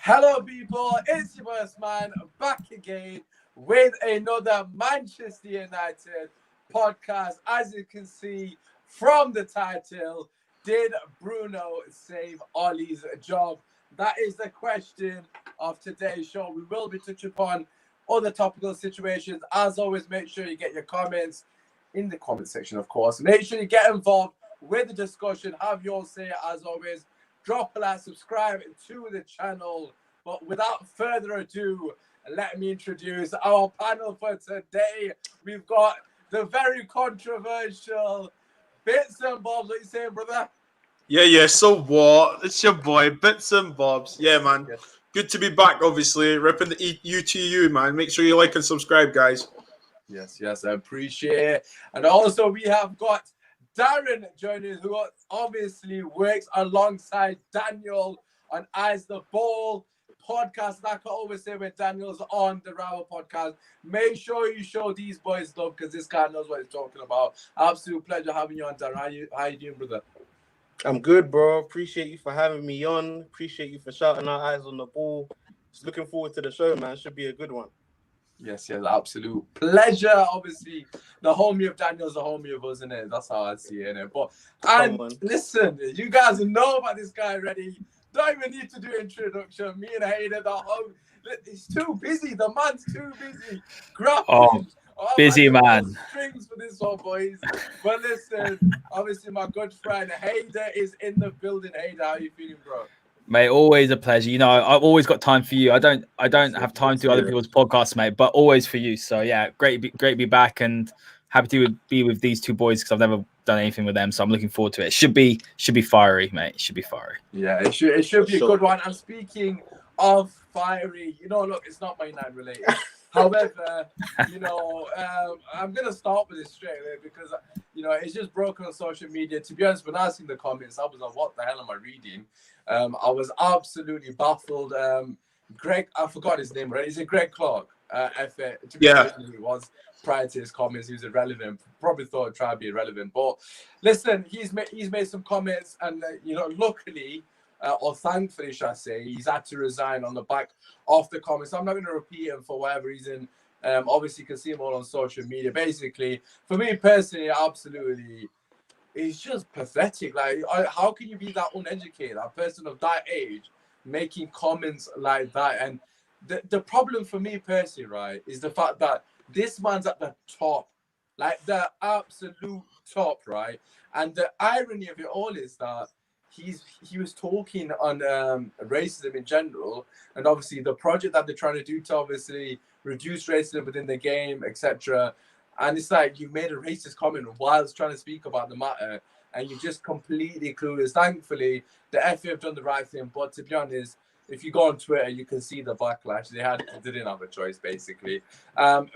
Hello, people. It's your boy Usmaan back again with another Manchester United podcast. As you can see from the title, did Bruno save Ole's job? That is the question of today's show. We will be touching upon other topical situations. As always, make sure you get your comments in the comment section, of course. Make sure you get involved with the discussion. Have your say, as always. Drop a like, subscribe to the channel. But without further ado, let me introduce our panel for today. We've got the very controversial Bits and Bobs. What you saying, brother? Yeah. So what? It's your boy, Bits and Bobs. Yeah, man. Yes. Good to be back, obviously. Ripping the UTU, man. Make sure you like and subscribe, guys. Yes, I appreciate it. And also, we have got Darren joining, who obviously works alongside Daniel on As the Ball podcast. Like I always say when Daniel's on the Rawa podcast, make sure you show these boys love because this guy knows what he's talking about. Absolute pleasure having you on, Darren. How you doing, brother? I'm good, bro. Appreciate you for having me on. Appreciate you for shouting out Eyes on the Ball. Just looking forward to the show, man. Should be a good one. Yes, absolute pleasure. Obviously, the homie of Daniel's the homie of us, isn't it? That's how I see it, innit? But listen, you guys know about this guy already. Don't even need to do introduction. Me and Hayden, the home. He's too busy. The man's too busy. Grappling. Busy man. Strings for this one, boys. But listen, obviously, my good friend Hayden is in the building. Hayden, how you feeling, bro? Mate, always a pleasure. You know, I've always got time for you. I don't have time to do other people's podcasts, mate, but always for you. So yeah, great to be back and happy to be with these two boys because I've never done anything with them. So I'm looking forward to it. It should be fiery, mate. It should be fiery. Yeah, it should be a good one. And speaking of fiery, look, it's not Man United related. However, I'm going to start with this straight away because, it's just broken on social media. To be honest, when I seen the comments, I was like, what the hell am I reading? I was absolutely baffled. Greg, I forgot his name, right? Is it Greg Clark? Yeah. He was prior to his comments. He was irrelevant. Probably thought he'd try to be irrelevant. But listen, he's made some comments and, luckily, or thankfully, should I say, he's had to resign on the back of the comments. I'm not going to repeat him for whatever reason. Obviously, you can see him all on social media. Basically, for me personally, absolutely, it's just pathetic. Like, how can you be that uneducated, a person of that age, making comments like that? And the problem for me personally, right, is the fact that this man's at the top, like the absolute top, right? And the irony of it all is that he was talking on racism in general, and obviously the project that they're trying to do to obviously reduce racism within the game, etc. And it's like you made a racist comment whilst trying to speak about the matter, and you're just completely clueless. Thankfully, the FA have done the right thing, but to be honest, if you go on Twitter, you can see the backlash. They didn't have a choice, basically.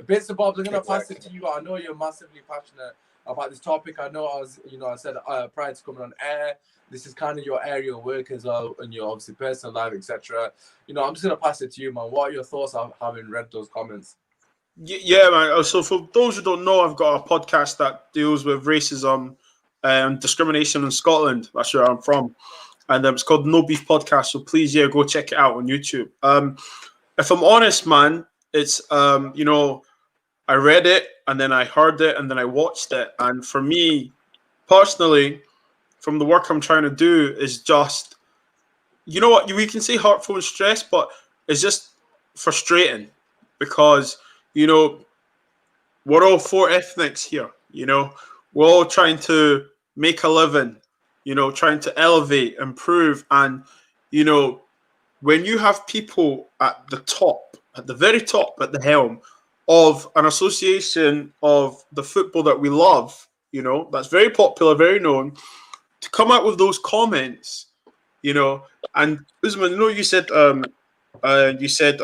Bits and Bobs, I'm going to pass it to you. I know you're massively passionate about this topic. I know I said prior to coming on air, this is kind of your area of work as well, and your obviously personal life, etc. I'm just going to pass it to you, man. What are your thoughts on having read those comments? Yeah, man. So for those who don't know, I've got a podcast that deals with racism and discrimination in Scotland. That's where I'm from. And it's called No Beef Podcast. So please, go check it out on YouTube. If I'm honest, man, it's, I read it and then I heard it and then I watched it. And for me, personally, from the work I'm trying to do is just, what, we can say hurtful and stress, but it's just frustrating because, we're all four ethnics here, we're all trying to make a living, trying to elevate, improve. And, when you have people at the top, at the very top, at the helm of an association of the football that we love, that's very popular, very known, to come out with those comments, and Usmaan, you said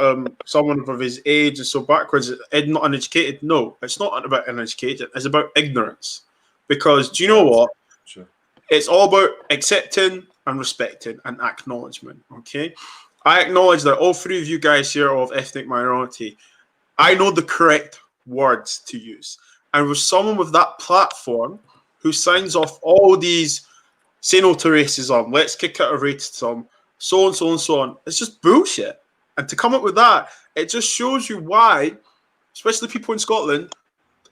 someone of his age is so backwards and not uneducated. No, it's not about uneducated. It's about ignorance. Because do you know what? Sure. It's all about accepting and respecting and acknowledgement. Okay, I acknowledge that all three of you guys here are of ethnic minority. I know the correct words to use, and with someone with that platform who signs off all these say no to racism, let's kick out of racism, so on, so on, so on. It's just bullshit. And to come up with that, it just shows you why, especially people in Scotland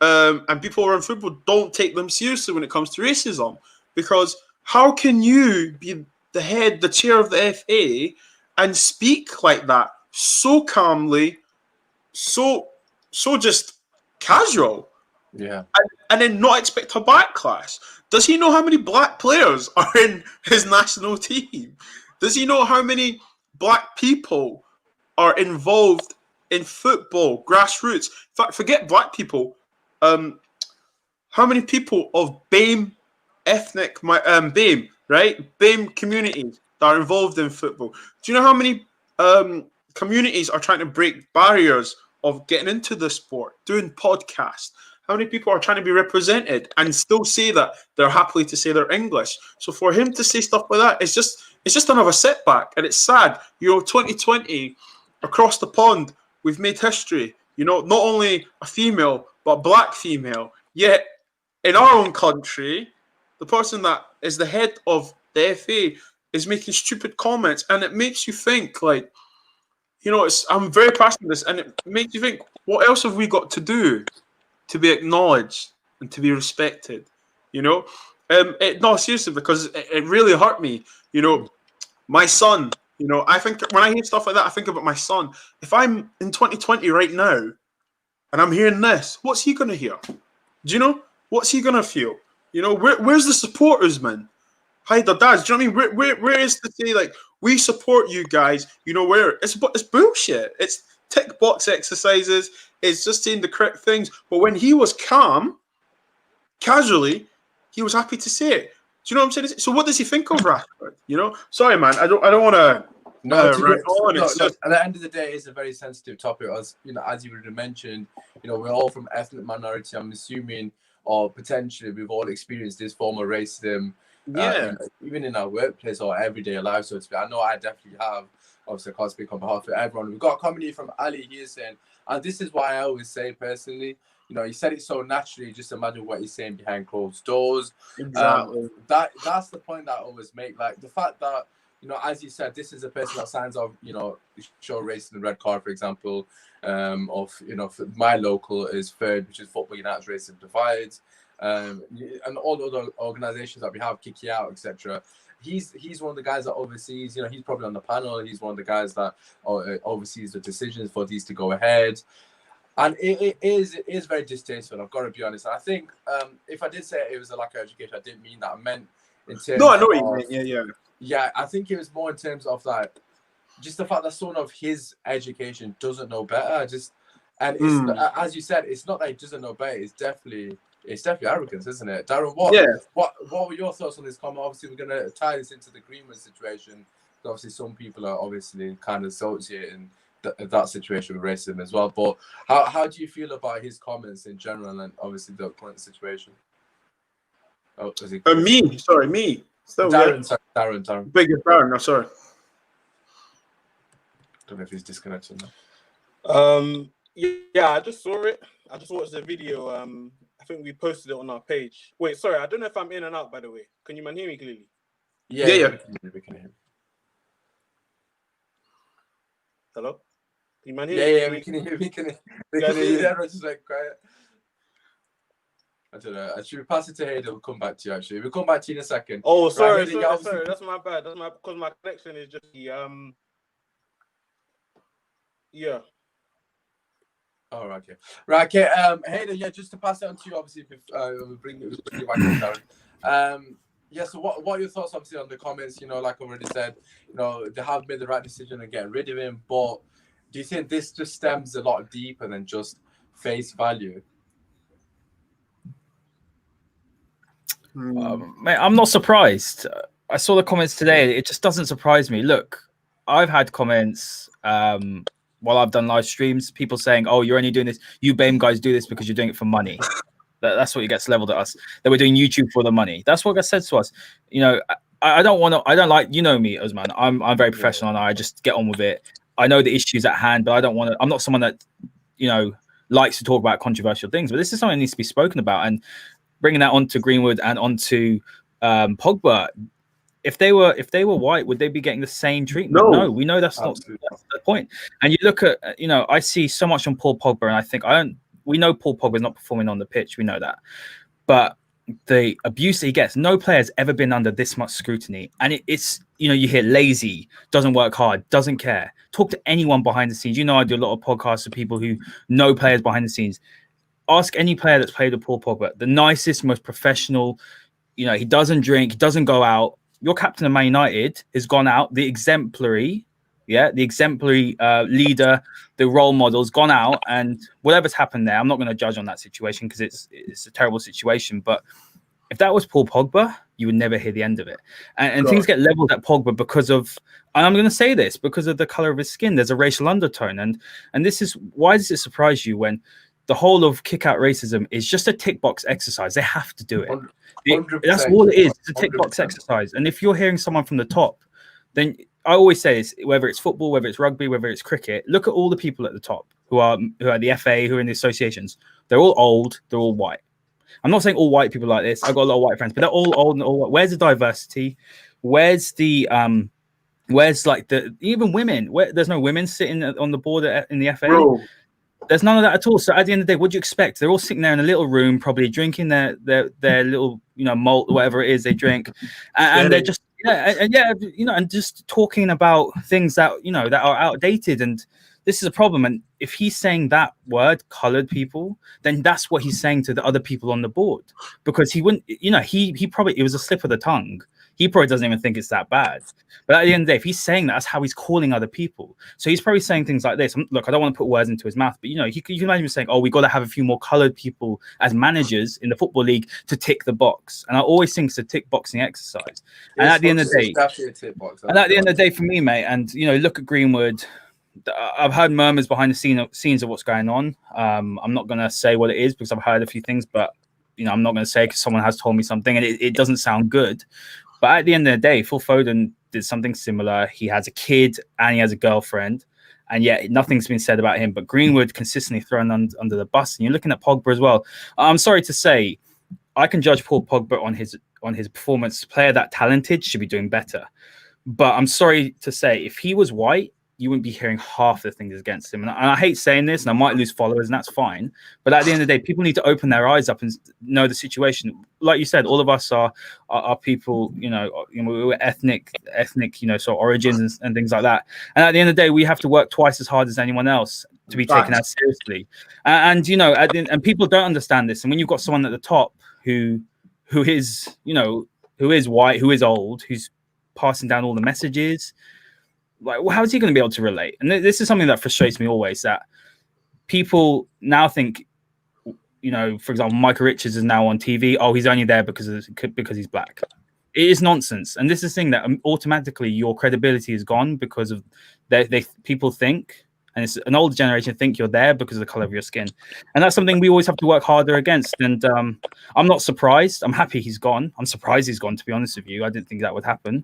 and people around football, don't take them seriously when it comes to racism. Because how can you be the chair of the FA and speak like that so calmly, so just casual? Yeah. And then not expect a backlash? Does he know how many black players are in his national team? Does he know how many black people are involved in football, grassroots? In fact, forget black people. How many people of BAME ethnic, BAME, right? BAME communities that are involved in football? Do you know how many communities are trying to break barriers of getting into the sport, doing podcasts? How many people are trying to be represented and still say that they're happily to say they're English? So for him to say stuff like that, it's just another setback, and it's sad. 2020 across the pond, we've made history. Not only a female but a black female. Yet in our own country, the person that is the head of the FA is making stupid comments, and it makes you think like, I'm very passionate about this, and it makes you think, what else have we got to do to be acknowledged and to be respected? No, seriously, because it really hurt me. My son. I think when I hear stuff like that, I think about my son. If I'm in 2020 right now, and I'm hearing this, what's he gonna hear? Do you know? What's he gonna feel? Where's the supporters, man? Hi, the dads. Do you know what I mean? Where is to say like we support you guys? Where it's bullshit. It's tick box exercises. It's just saying the correct things. But when he was calm, casually, he was happy to say it. Do you know what I'm saying? So what does he think of Rashford? Sorry, man. I don't want to. At the end of the day, it's a very sensitive topic. As you would have mentioned, we're all from ethnic minority. I'm assuming, or potentially, we've all experienced this form of racism. Yeah. Even in our workplace or everyday life, so to speak. I know I definitely have. Obviously, I can't speak on behalf of everyone. We've got a comment from Ali here saying, and this is why I always say personally, he said it so naturally. Just imagine what he's saying behind closed doors. Exactly. That's the point that I always make. Like the fact that, as you said, this is a person that signs off, show race in the red card, for example, for my local is Third, which is Football United's Racism Divides, and all the other organisations that we have, Kick You Out, etc. He's one of the guys that oversees, he's probably on the panel. He's one of the guys that oversees the decisions for these to go ahead. And it is very distasteful, I've got to be honest. I think if I did say it was a lack of education, I didn't mean that. I meant in terms I know what you mean. Yeah, I think it was more in terms of like just the fact that someone of his education doesn't know better. It's as you said, it's not that he doesn't know better. It's definitely arrogance, isn't it, Darren? What were your thoughts on this comment? Obviously, we're going to tie this into the Greenwood situation. Obviously, some people are obviously kind of associating that situation with racism as well. But how do you feel about his comments in general, and obviously the current situation? Me. Sorry, me. Still, Darren. Bigger Darren. No, sorry. Don't know if he's disconnected now. Yeah, I just saw it. I just watched the video. I think we posted it on our page. Wait, sorry, I don't know if I'm in and out, by the way. Can you hear me clearly? Yeah. We can hear you. Hello? Can you hear me? Yeah, we can hear you. Everyone's just like quiet. I don't know. Should we pass it to Hayden? We'll come back to you, actually. We'll come back to you in a second. Oh, sorry. That's my bad. Because my connection is just yeah. Oh, right, okay. Right, okay. Hayden, just to pass it on to you, obviously, we'll bring you back in, Darren. So what are your thoughts, obviously, on the comments? Like I already said, they have made the right decision and getting rid of him, but do you think this just stems a lot deeper than just face value? Mate, I'm not surprised. I saw the comments today. It just doesn't surprise me. Look, I've had comments while I've done live streams, people saying, "Oh, you're only doing this. You BAME guys do this because you're doing it for money." That's what gets leveled at us. That we're doing YouTube for the money. That's what gets said to us. I don't want to. I don't like. Me, Usmaan. I'm very professional and I just get on with it. I know the issues at hand, but I don't want to. I'm not someone that likes to talk about controversial things. But this is something that needs to be spoken about, and bringing that onto Greenwood and onto Pogba. if they were white, would they be getting the same treatment? No, we know that's not the point. And you look at, I see so much on Paul Pogba, and I think we know Paul Pogba is not performing on the pitch. We know that, but the abuse that he gets, no player has ever been under this much scrutiny. And it's, you hear lazy, doesn't work hard, doesn't care. Talk to anyone behind the scenes. I do a lot of podcasts with people who know players behind the scenes. Ask any player that's played with Paul Pogba, the nicest, most professional. He doesn't drink, he doesn't go out. Your captain of Man United has gone out, the exemplary leader, the role model's gone out, and whatever's happened there, I'm not going to judge on that situation because it's a terrible situation. But if that was Paul Pogba, you would never hear the end of it. And things get leveled at Pogba because of, and I'm going to say this, because of the color of his skin. There's a racial undertone, and this is why does it surprise you when the whole of kick out racism is just a tick box exercise? They have to do it. That's all it is. It's a tick box exercise. And if you're hearing someone from the top, then I always say this, whether it's football, whether it's rugby, whether it's cricket, look at all the people at the top who are the FA, who are in the associations. They're all old. They're all white. I'm not saying all white people like this. I've got a lot of white friends, but they're all old and all white. Where's the diversity? Where's the even women? There's no women sitting on the board in the FA. Bro. There's none of that at all. So at the end of the day, what do you expect? They're all sitting there in a little room, probably drinking their little malt, whatever it is they drink, and they're just and just talking about things that that are outdated. And this is a problem. And if he's saying that word, colored people, then that's what he's saying to the other people on the board, because he wouldn't. He probably, it was a slip of the tongue. He probably doesn't even think it's that bad. But at the end of the day, if he's saying that's how he's calling other people. So he's probably saying things like this. Look, I don't want to put words into his mouth, but you can imagine him saying, "Oh, we got to have a few more colored people as managers in the football league to tick the box." And I always think it's a tick boxing exercise. And at the end of the day, and at the end of the day, for me, mate, and look at Greenwood. I've heard murmurs behind the scenes of what's going on. I'm not going to say what it is because I've heard a few things, but I'm not going to say because someone has told me something, and it doesn't sound good. But at the end of the day, Phil Foden did something similar. He has a kid and he has a girlfriend, and yet nothing's been said about him. But Greenwood consistently thrown under the bus. And you're looking at Pogba as well. I'm sorry to say, I can judge Paul Pogba on his performance. Player that talented should be doing better. But I'm sorry to say, if he was white, you wouldn't be hearing half the things against him. And I hate saying this, and I might lose followers, and that's fine. But at the end of the day, people need to open their eyes up and know the situation. Like you said, all of us are people, we're ethnic, sort of origins and things like that. And at the end of the day, we have to work twice as hard as anyone else to be taken as seriously. And people don't understand this. And when you've got someone at the top who is white, who is old, who's passing down all the messages, like, well, how is he going to be able to relate? And this is something that frustrates me always, that people now think, for example, Michael Richards is now on TV. Oh, he's only there because he's black. It is nonsense. And this is the thing that automatically your credibility is gone because of people think, and it's an older generation think you're there because of the color of your skin. And that's something we always have to work harder against. And I'm not surprised. I'm happy he's gone. I'm surprised he's gone, to be honest with you. I didn't think that would happen.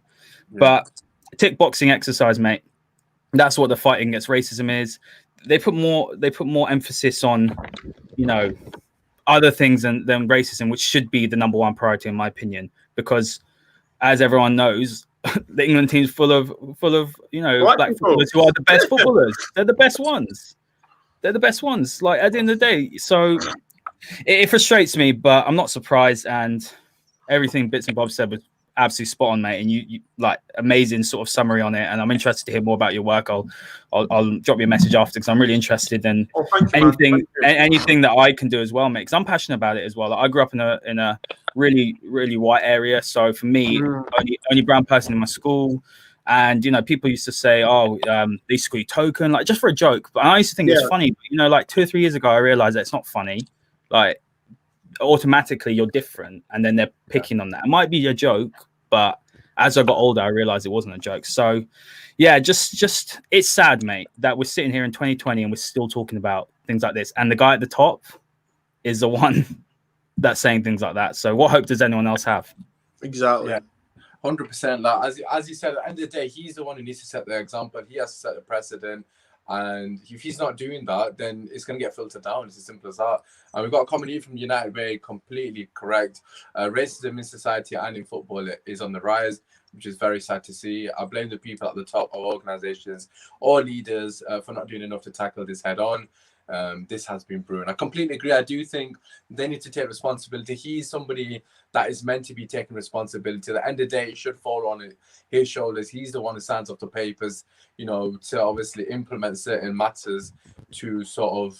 Yeah. But tick boxing exercise, mate. That's what the fighting against racism is. They put more emphasis on, other things than racism, which should be the number one priority in my opinion. Because as everyone knows, the England team's full of black footballers who are the best footballers. They're the best ones. Like at the end of the day, so it frustrates me, but I'm not surprised. And everything Bits and Bob said was absolutely spot on, mate. And you like amazing sort of summary on it. And I'm interested to hear more about your work. I'll drop you a message after because I'm really interested in anything that I can do as well, mate. Because I'm passionate about it as well. Like, I grew up in a really, really white area. So for me, only brown person in my school. And people used to say, "Oh, they screw token," like just for a joke. But I used to think it's funny. But, like 2 or 3 years ago, I realized that it's not funny. Like, automatically you're different, and then they're picking on that. It might be a joke, but as I got older, I realized it wasn't a joke. So yeah, just it's sad, mate, that we're sitting here in 2020 and we're still talking about things like this, and the guy at the top is the one that's saying things like that. So what hope does anyone else have? Exactly. Yeah, 100%. Like as you said, at the end of the day, he's the one who needs to set the example. He has to set the precedent. And if he's not doing that, then it's going to get filtered down. It's as simple as that. And we've got a comment here from United Way, completely correct. Racism in society and in football is on the rise, which is very sad to see. I blame the people at the top of organizations or leaders for not doing enough to tackle this head on. This has been brewing. I completely agree. I do think they need to take responsibility. He's somebody that is meant to be taking responsibility. At the end of the day, it should fall on his shoulders. He's the one who signs off the papers, you know, to obviously implement certain matters to sort of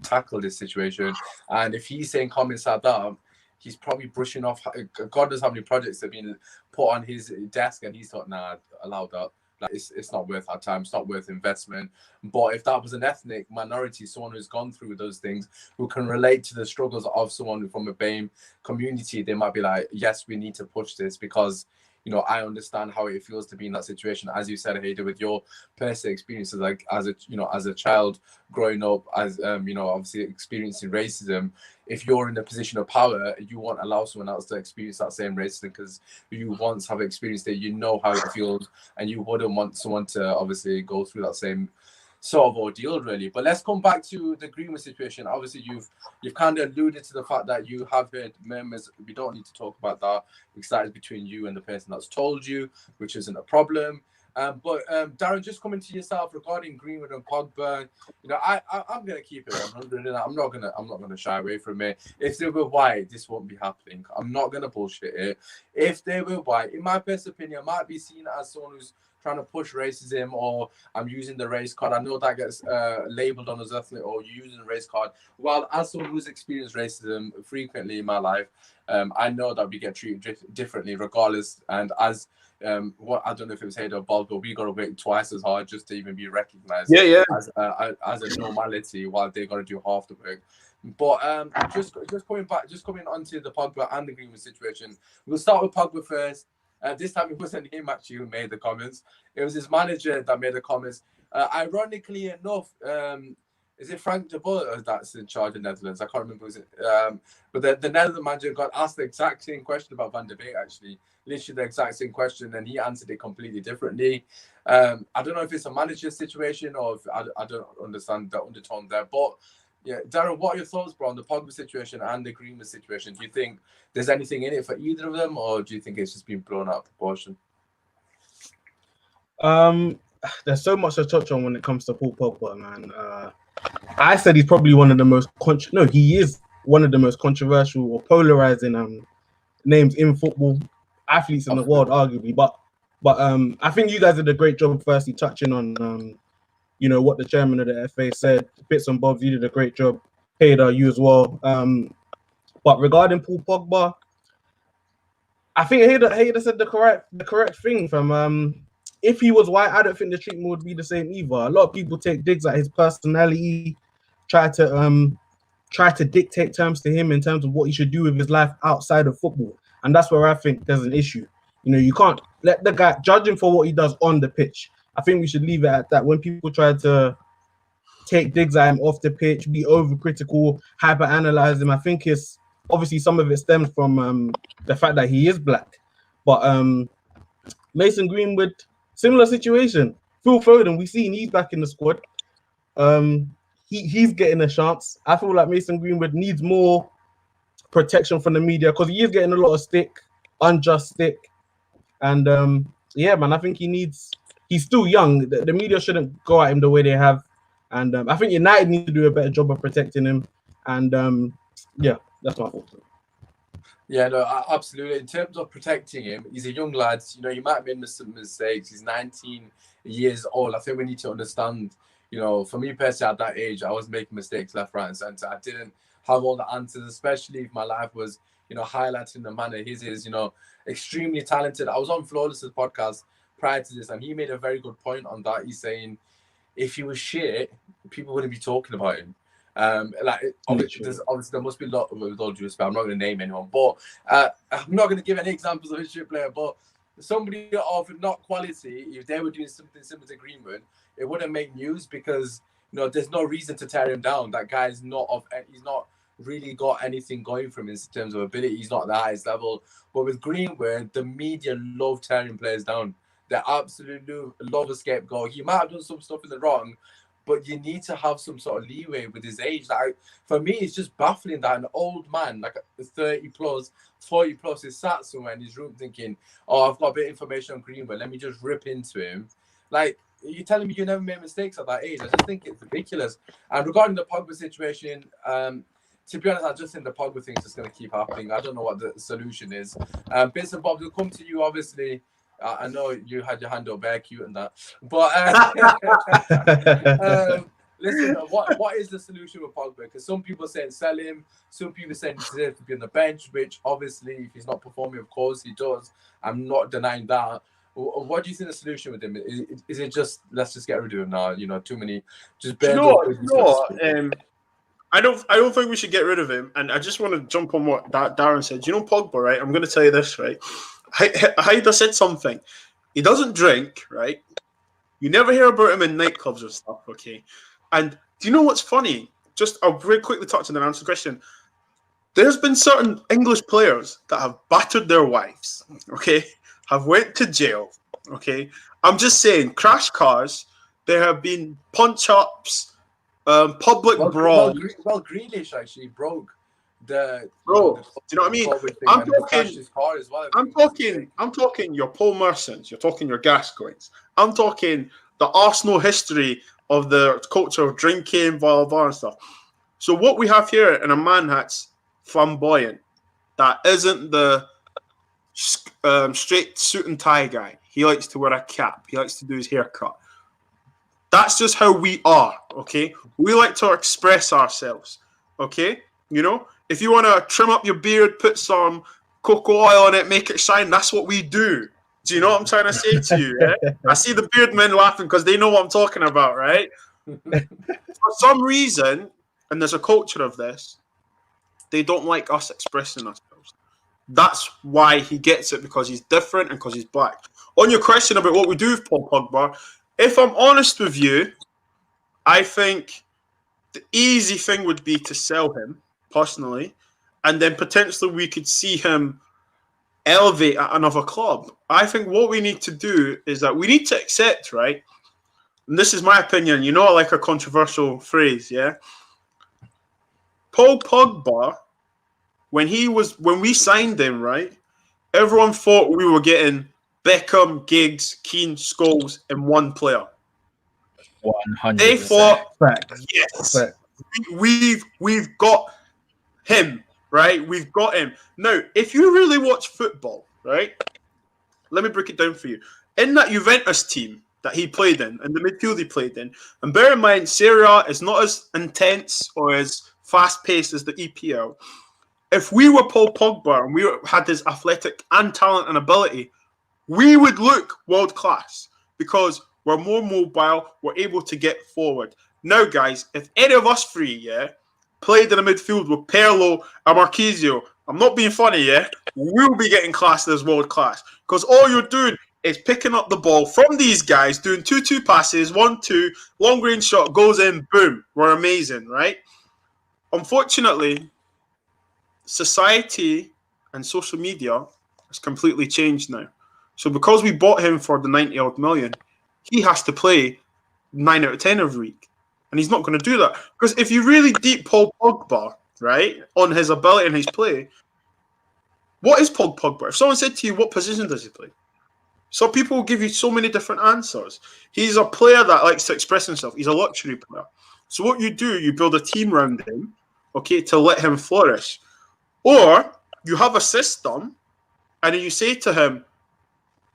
tackle this situation. And if he's saying comments like that, he's probably brushing off. God knows how many projects have been put on his desk, and he's thought, nah, allow that. Like, it's not worth our time. It's not worth investment. But if that was an ethnic minority, someone who's gone through those things, who can relate to the struggles of someone from a BAME community, they might be like, yes, we need to push this because, you know, I understand how it feels to be in that situation. As you said, Hader, with your personal experiences, like as a child growing up, as you know, obviously experiencing racism. If you're in a position of power, you won't allow someone else to experience that same racism because you once have experienced it. You know how it feels, and you wouldn't want someone to obviously go through that same sort of ordeal, really. But let's come back to the Greenwood situation. Obviously, you've kind of alluded to the fact that you have heard murmurs. We don't need to talk about that because that is between you and the person that's told you, which isn't a problem. But Darren, just coming to yourself regarding Greenwood and Pogba, you know, I'm gonna keep it 100, and I'm not gonna shy away from it. If they were white, this won't be happening. I'm not gonna bullshit it. If they were white, in my personal opinion, I might be seen as someone who's trying to push racism, or I'm using the race card. I know that gets labeled on as ethnic, or you're using the race card. Well, as someone who's experienced racism frequently in my life, I know that we get treated differently regardless. And as what I don't know if it was Hader or Bob, but we got to work twice as hard just to even be recognized as a normality, while they got to do half the work. But just coming onto the Pogba and the Greenwood situation, we'll start with Pogba first. This time it wasn't him actually who made the comments. It was his manager that made the comments. Ironically enough, is it Frank de Boer that's in charge of Netherlands? I can't remember who's it. But the Netherlands manager got asked the exact same question about Van der Beek, actually. Literally the exact same question, and he answered it completely differently. I don't know if it's a manager situation or if I don't understand the undertone there. But yeah, Darren, what are your thoughts, bro, on the Pogba situation and the Greenwood situation? Do you think there's anything in it for either of them, or do you think it's just been blown out of proportion? There's so much to touch on when it comes to Paul Pogba, man. I said he's probably one of the most he is one of the most controversial or polarizing names in football, athletes in the world, arguably. But I think you guys did a great job firstly touching on you know, what the chairman of the FA said. Bits and bobs, you did a great job. Hader, you as well. But regarding Paul Pogba, I think Hader said the correct thing. From if he was white, I don't think the treatment would be the same either. A lot of people take digs at his personality, try to dictate terms to him in terms of what he should do with his life outside of football, and that's where I think there's an issue. You know, you can't let the guy judge him for what he does on the pitch. I think we should leave it at that. When people try to take digs at him off the pitch, be overcritical, hyper-analyze him, I think it's obviously some of it stems from the fact that he is black. But Mason Greenwood, similar situation. Phil Foden, we've seen he's back in the squad. He's getting a chance. I feel like Mason Greenwood needs more protection from the media because he is getting a lot of stick, unjust stick. And yeah, man, I think he's still young. The media shouldn't go at him the way they have. And I think United need to do a better job of protecting him. And yeah, that's my thoughts. Yeah, no, absolutely. In terms of protecting him, he's a young lad. You know, he might have made some mistakes. He's 19 years old. I think we need to understand, you know, for me personally at that age, I was making mistakes left, right, and centre. I didn't have all the answers, especially if my life was, you know, highlighted in the manner his is, you know, extremely talented. I was on Flawless's podcast prior to this, and he made a very good point on that. He's saying if he was shit, people wouldn't be talking about him. Obviously there must be a lot, with all due respect, I'm not going to name anyone, but I'm not going to give any examples of a shit player, but somebody of not quality, if they were doing something similar to Greenwood, it wouldn't make news because, you know, there's no reason to tear him down. That guy's he's not really got anything going for him in terms of ability. He's not the highest level. But with Greenwood, the media love tearing players down. They absolutely love a scapegoat. He might have done some stuff in the wrong, but you need to have some sort of leeway with his age. Like, for me, it's just baffling that an old man, like 30 plus, 40 plus, is sat somewhere in his room thinking, oh, I've got a bit of information on Greenwood, let me just rip into him. Like, you're telling me you never made mistakes at that age? I just think it's ridiculous. And regarding the Pogba situation, to be honest, I just think the Pogba thing is just going to keep happening. I don't know what the solution is. Bits and bobs will come to you, obviously. I know you had your hand up very cute and that. But listen, what is the solution with Pogba? Because some people saying sell him. Some people saying he deserves to be on the bench, which obviously, if he's not performing, of course he does. I'm not denying that. What do you think the solution with him is? Is it just, let's just get rid of him now? You know, too many. Just I don't think we should get rid of him. And I just want to jump on what Darren said. You know, Pogba, right? I'm going to tell you this, right? Haida said something. He doesn't drink, right? You never hear about him in nightclubs or stuff, okay? And do you know what's funny? I'll very quickly touch on and answer the question. There's been certain English players that have battered their wives, okay? Have went to jail, okay? I'm just saying, crash cars, there have been punch-ups, public brawl. Well, Grealish actually broke the. Bro, do you know what I mean? I'm talking your Paul Mersons. You're talking your Gascoignes. I'm talking the Arsenal history of the culture of drinking, blah, blah, blah, and stuff. So what we have here in a man that's flamboyant, that isn't the straight suit and tie guy. He likes to wear a cap. He likes to do his haircut. That's just how we are, okay? We like to express ourselves, okay? You know, if you want to trim up your beard, put some cocoa oil on it, make it shine, that's what we do. Do you know what I'm trying to say to you? Yeah? I see the beard men laughing because they know what I'm talking about, right? For some reason, and there's a culture of this, they don't like us expressing ourselves. That's why he gets it, because he's different and because he's black. On your question about what we do with Paul Pogba, if I'm honest with you, I think the easy thing would be to sell him, personally, and then potentially we could see him elevate at another club. I think what we need to do is that we need to accept, right? And this is my opinion. You know, I like a controversial phrase, yeah? Paul Pogba, when we signed him, right? Everyone thought we were getting Beckham, Giggs, Keane, Scholes in one player. 100%. They thought, Facts. yes, Facts. we've got him, right? We've got him. Now, if you really watch football, right? Let me break it down for you. In that Juventus team that he played in, and the midfield he played in, and bear in mind, Serie A is not as intense or as fast-paced as the EPL. If we were Paul Pogba and we had his athletic and talent and ability, we would look world-class because we're more mobile, we're able to get forward. Now, guys, if any of us three, yeah, played in the midfield with Pirlo and Marquisio, I'm not being funny, yeah, we'll be getting classed as world-class because all you're doing is picking up the ball from these guys, doing 2-2 passes, 1-2, long-range shot, goes in, boom, we're amazing, right? Unfortunately, society and social media has completely changed now. So because we bought him for the 90-odd million, he has to play 9 out of 10 every week. And he's not going to do that. Because if you really deep Paul Pogba, right, on his ability and his play, what is Paul Pogba? If someone said to you, what position does he play? So people will give you so many different answers. He's a player that likes to express himself. He's a luxury player. So what you do, you build a team around him, okay, to let him flourish. Or you have a system and then you say to him,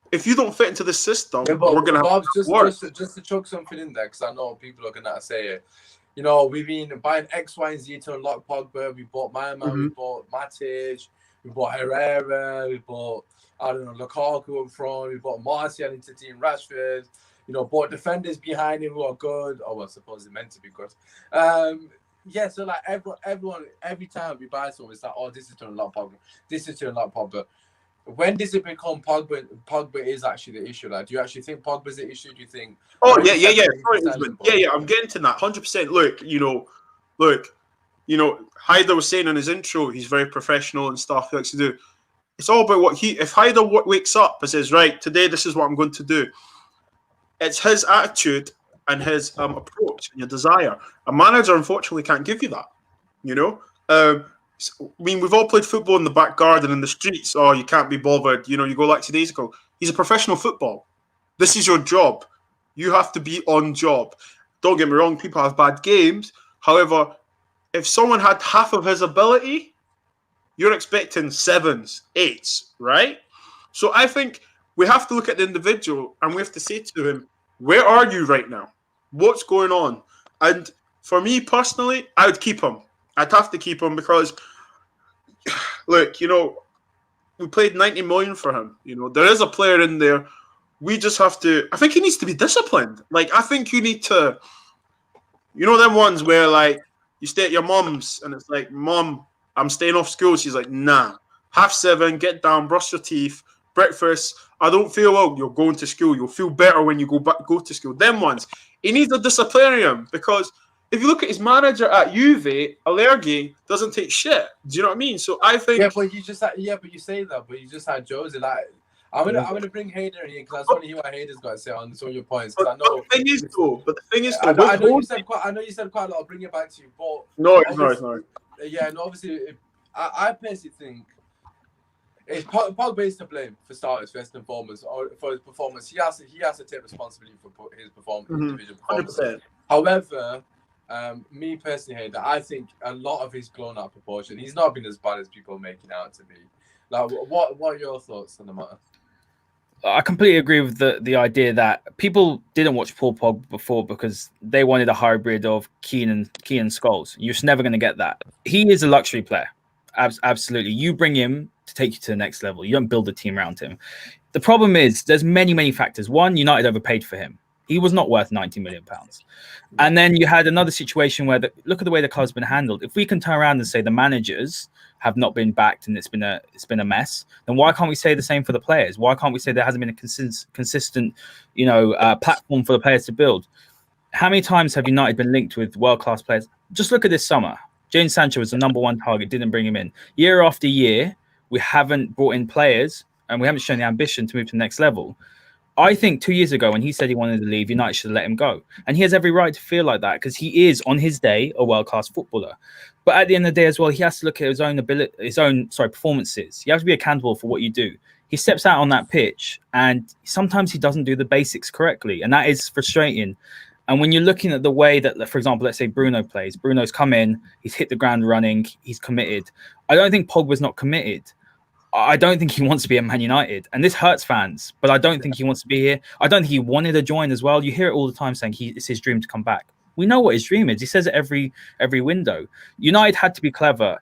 if you don't fit into the system, we're going to have to work. Just to chuck something in there, because I know people are going to say it. You know, we've been buying X, Y, and Z to unlock Pogba. We bought Mama, we bought Matic, we bought Herrera, we bought, I don't know, Lukaku up front, we bought Martial into Team Rashford, you know, bought defenders behind him who are good. Oh, well, supposedly meant to be good. Yeah, so like everyone, every time we buy someone, it's like, oh, this is to unlock Pogba. This is to unlock Pogba. When does it become Pogba is actually the issue? Like, do you actually think Pogba's the issue? Do you think? Oh yeah. Sorry, I'm getting to that 100%. Look, Haida was saying in his intro, he's very professional and stuff. He likes to do. It's all about what if Haida wakes up and says, right, today this is what I'm going to do. It's his attitude and his approach and your desire. A manager, unfortunately, can't give you that. You know, I mean, we've all played football in the back garden in the streets. Oh, you can't be bothered. You know, you go like 2 days ago. He's a professional football. This is your job. You have to be on job. Don't get me wrong, people have bad games. However, if someone had half of his ability, you're expecting 7s, 8s, right? So I think we have to look at the individual and we have to say to him, where are you right now? What's going on? And for me personally, I would keep him. I'd have to keep him because, look, you know, we paid 90 million for him. You know, there is a player in there. We just have to. I think he needs to be disciplined. Like, I think you need to. You know, them ones where like you stay at your mum's and it's like, Mum, I'm staying off school. She's like, nah. 7:30, get down, brush your teeth, breakfast. I don't feel well. You're going to school. You'll feel better when you go to school. Them ones. He needs a disciplinarian because if you look at his manager at Juve, Ole'S doesn't take shit. Do you know what I mean? So I think. Yeah, but you just you say that, but you just had Jose. Like, I'm gonna bring Hayder in here because I want to hear what Hayder's got to say on some of your points. Because I know. But the thing is, I know you said quite. I know you said quite a lot. I'll bring it back to you, but no, it's not. Yeah, and obviously, I personally think it's Pogba is to blame for starters first and foremost, or for his performance. He has to take responsibility for his performance, individual performance. 100%. However, me personally, Hayder, I think a lot of his blown out proportion. He's not been as bad as people are making out to be. Like, what are your thoughts on the matter? I completely agree with the idea that people didn't watch Paul Pogba before because they wanted a hybrid of Keane and Scholes. You're just never going to get that. He is a luxury player. Absolutely. You bring him to take you to the next level. You don't build a team around him. The problem is there's many factors. One, United overpaid for him. He was not worth £90 million. And then you had another situation where look at the way the club's been handled. If we can turn around and say the managers have not been backed and it's been a mess, then why can't we say the same for the players? Why can't we say there hasn't been a consistent, platform for the players to build? How many times have United been linked with world-class players? Just look at this summer. Jadon Sancho was the number one target, didn't bring him in. Year after year, we haven't brought in players and we haven't shown the ambition to move to the next level. I think 2 years ago when he said he wanted to leave, United should have let him go. And he has every right to feel like that because he is, on his day, a world-class footballer. But at the end of the day as well, he has to look at his own performances. You have to be accountable for what you do. He steps out on that pitch and sometimes he doesn't do the basics correctly. And that is frustrating. And when you're looking at the way that, for example, let's say Bruno plays, Bruno's come in, he's hit the ground running, he's committed. I don't think Pogba's not committed. I don't think he wants to be at Man United. And this hurts fans, but I don't think he wants to be here. I don't think he wanted to join as well. You hear it all the time saying it's his dream to come back. We know what his dream is. He says it every window. United had to be clever.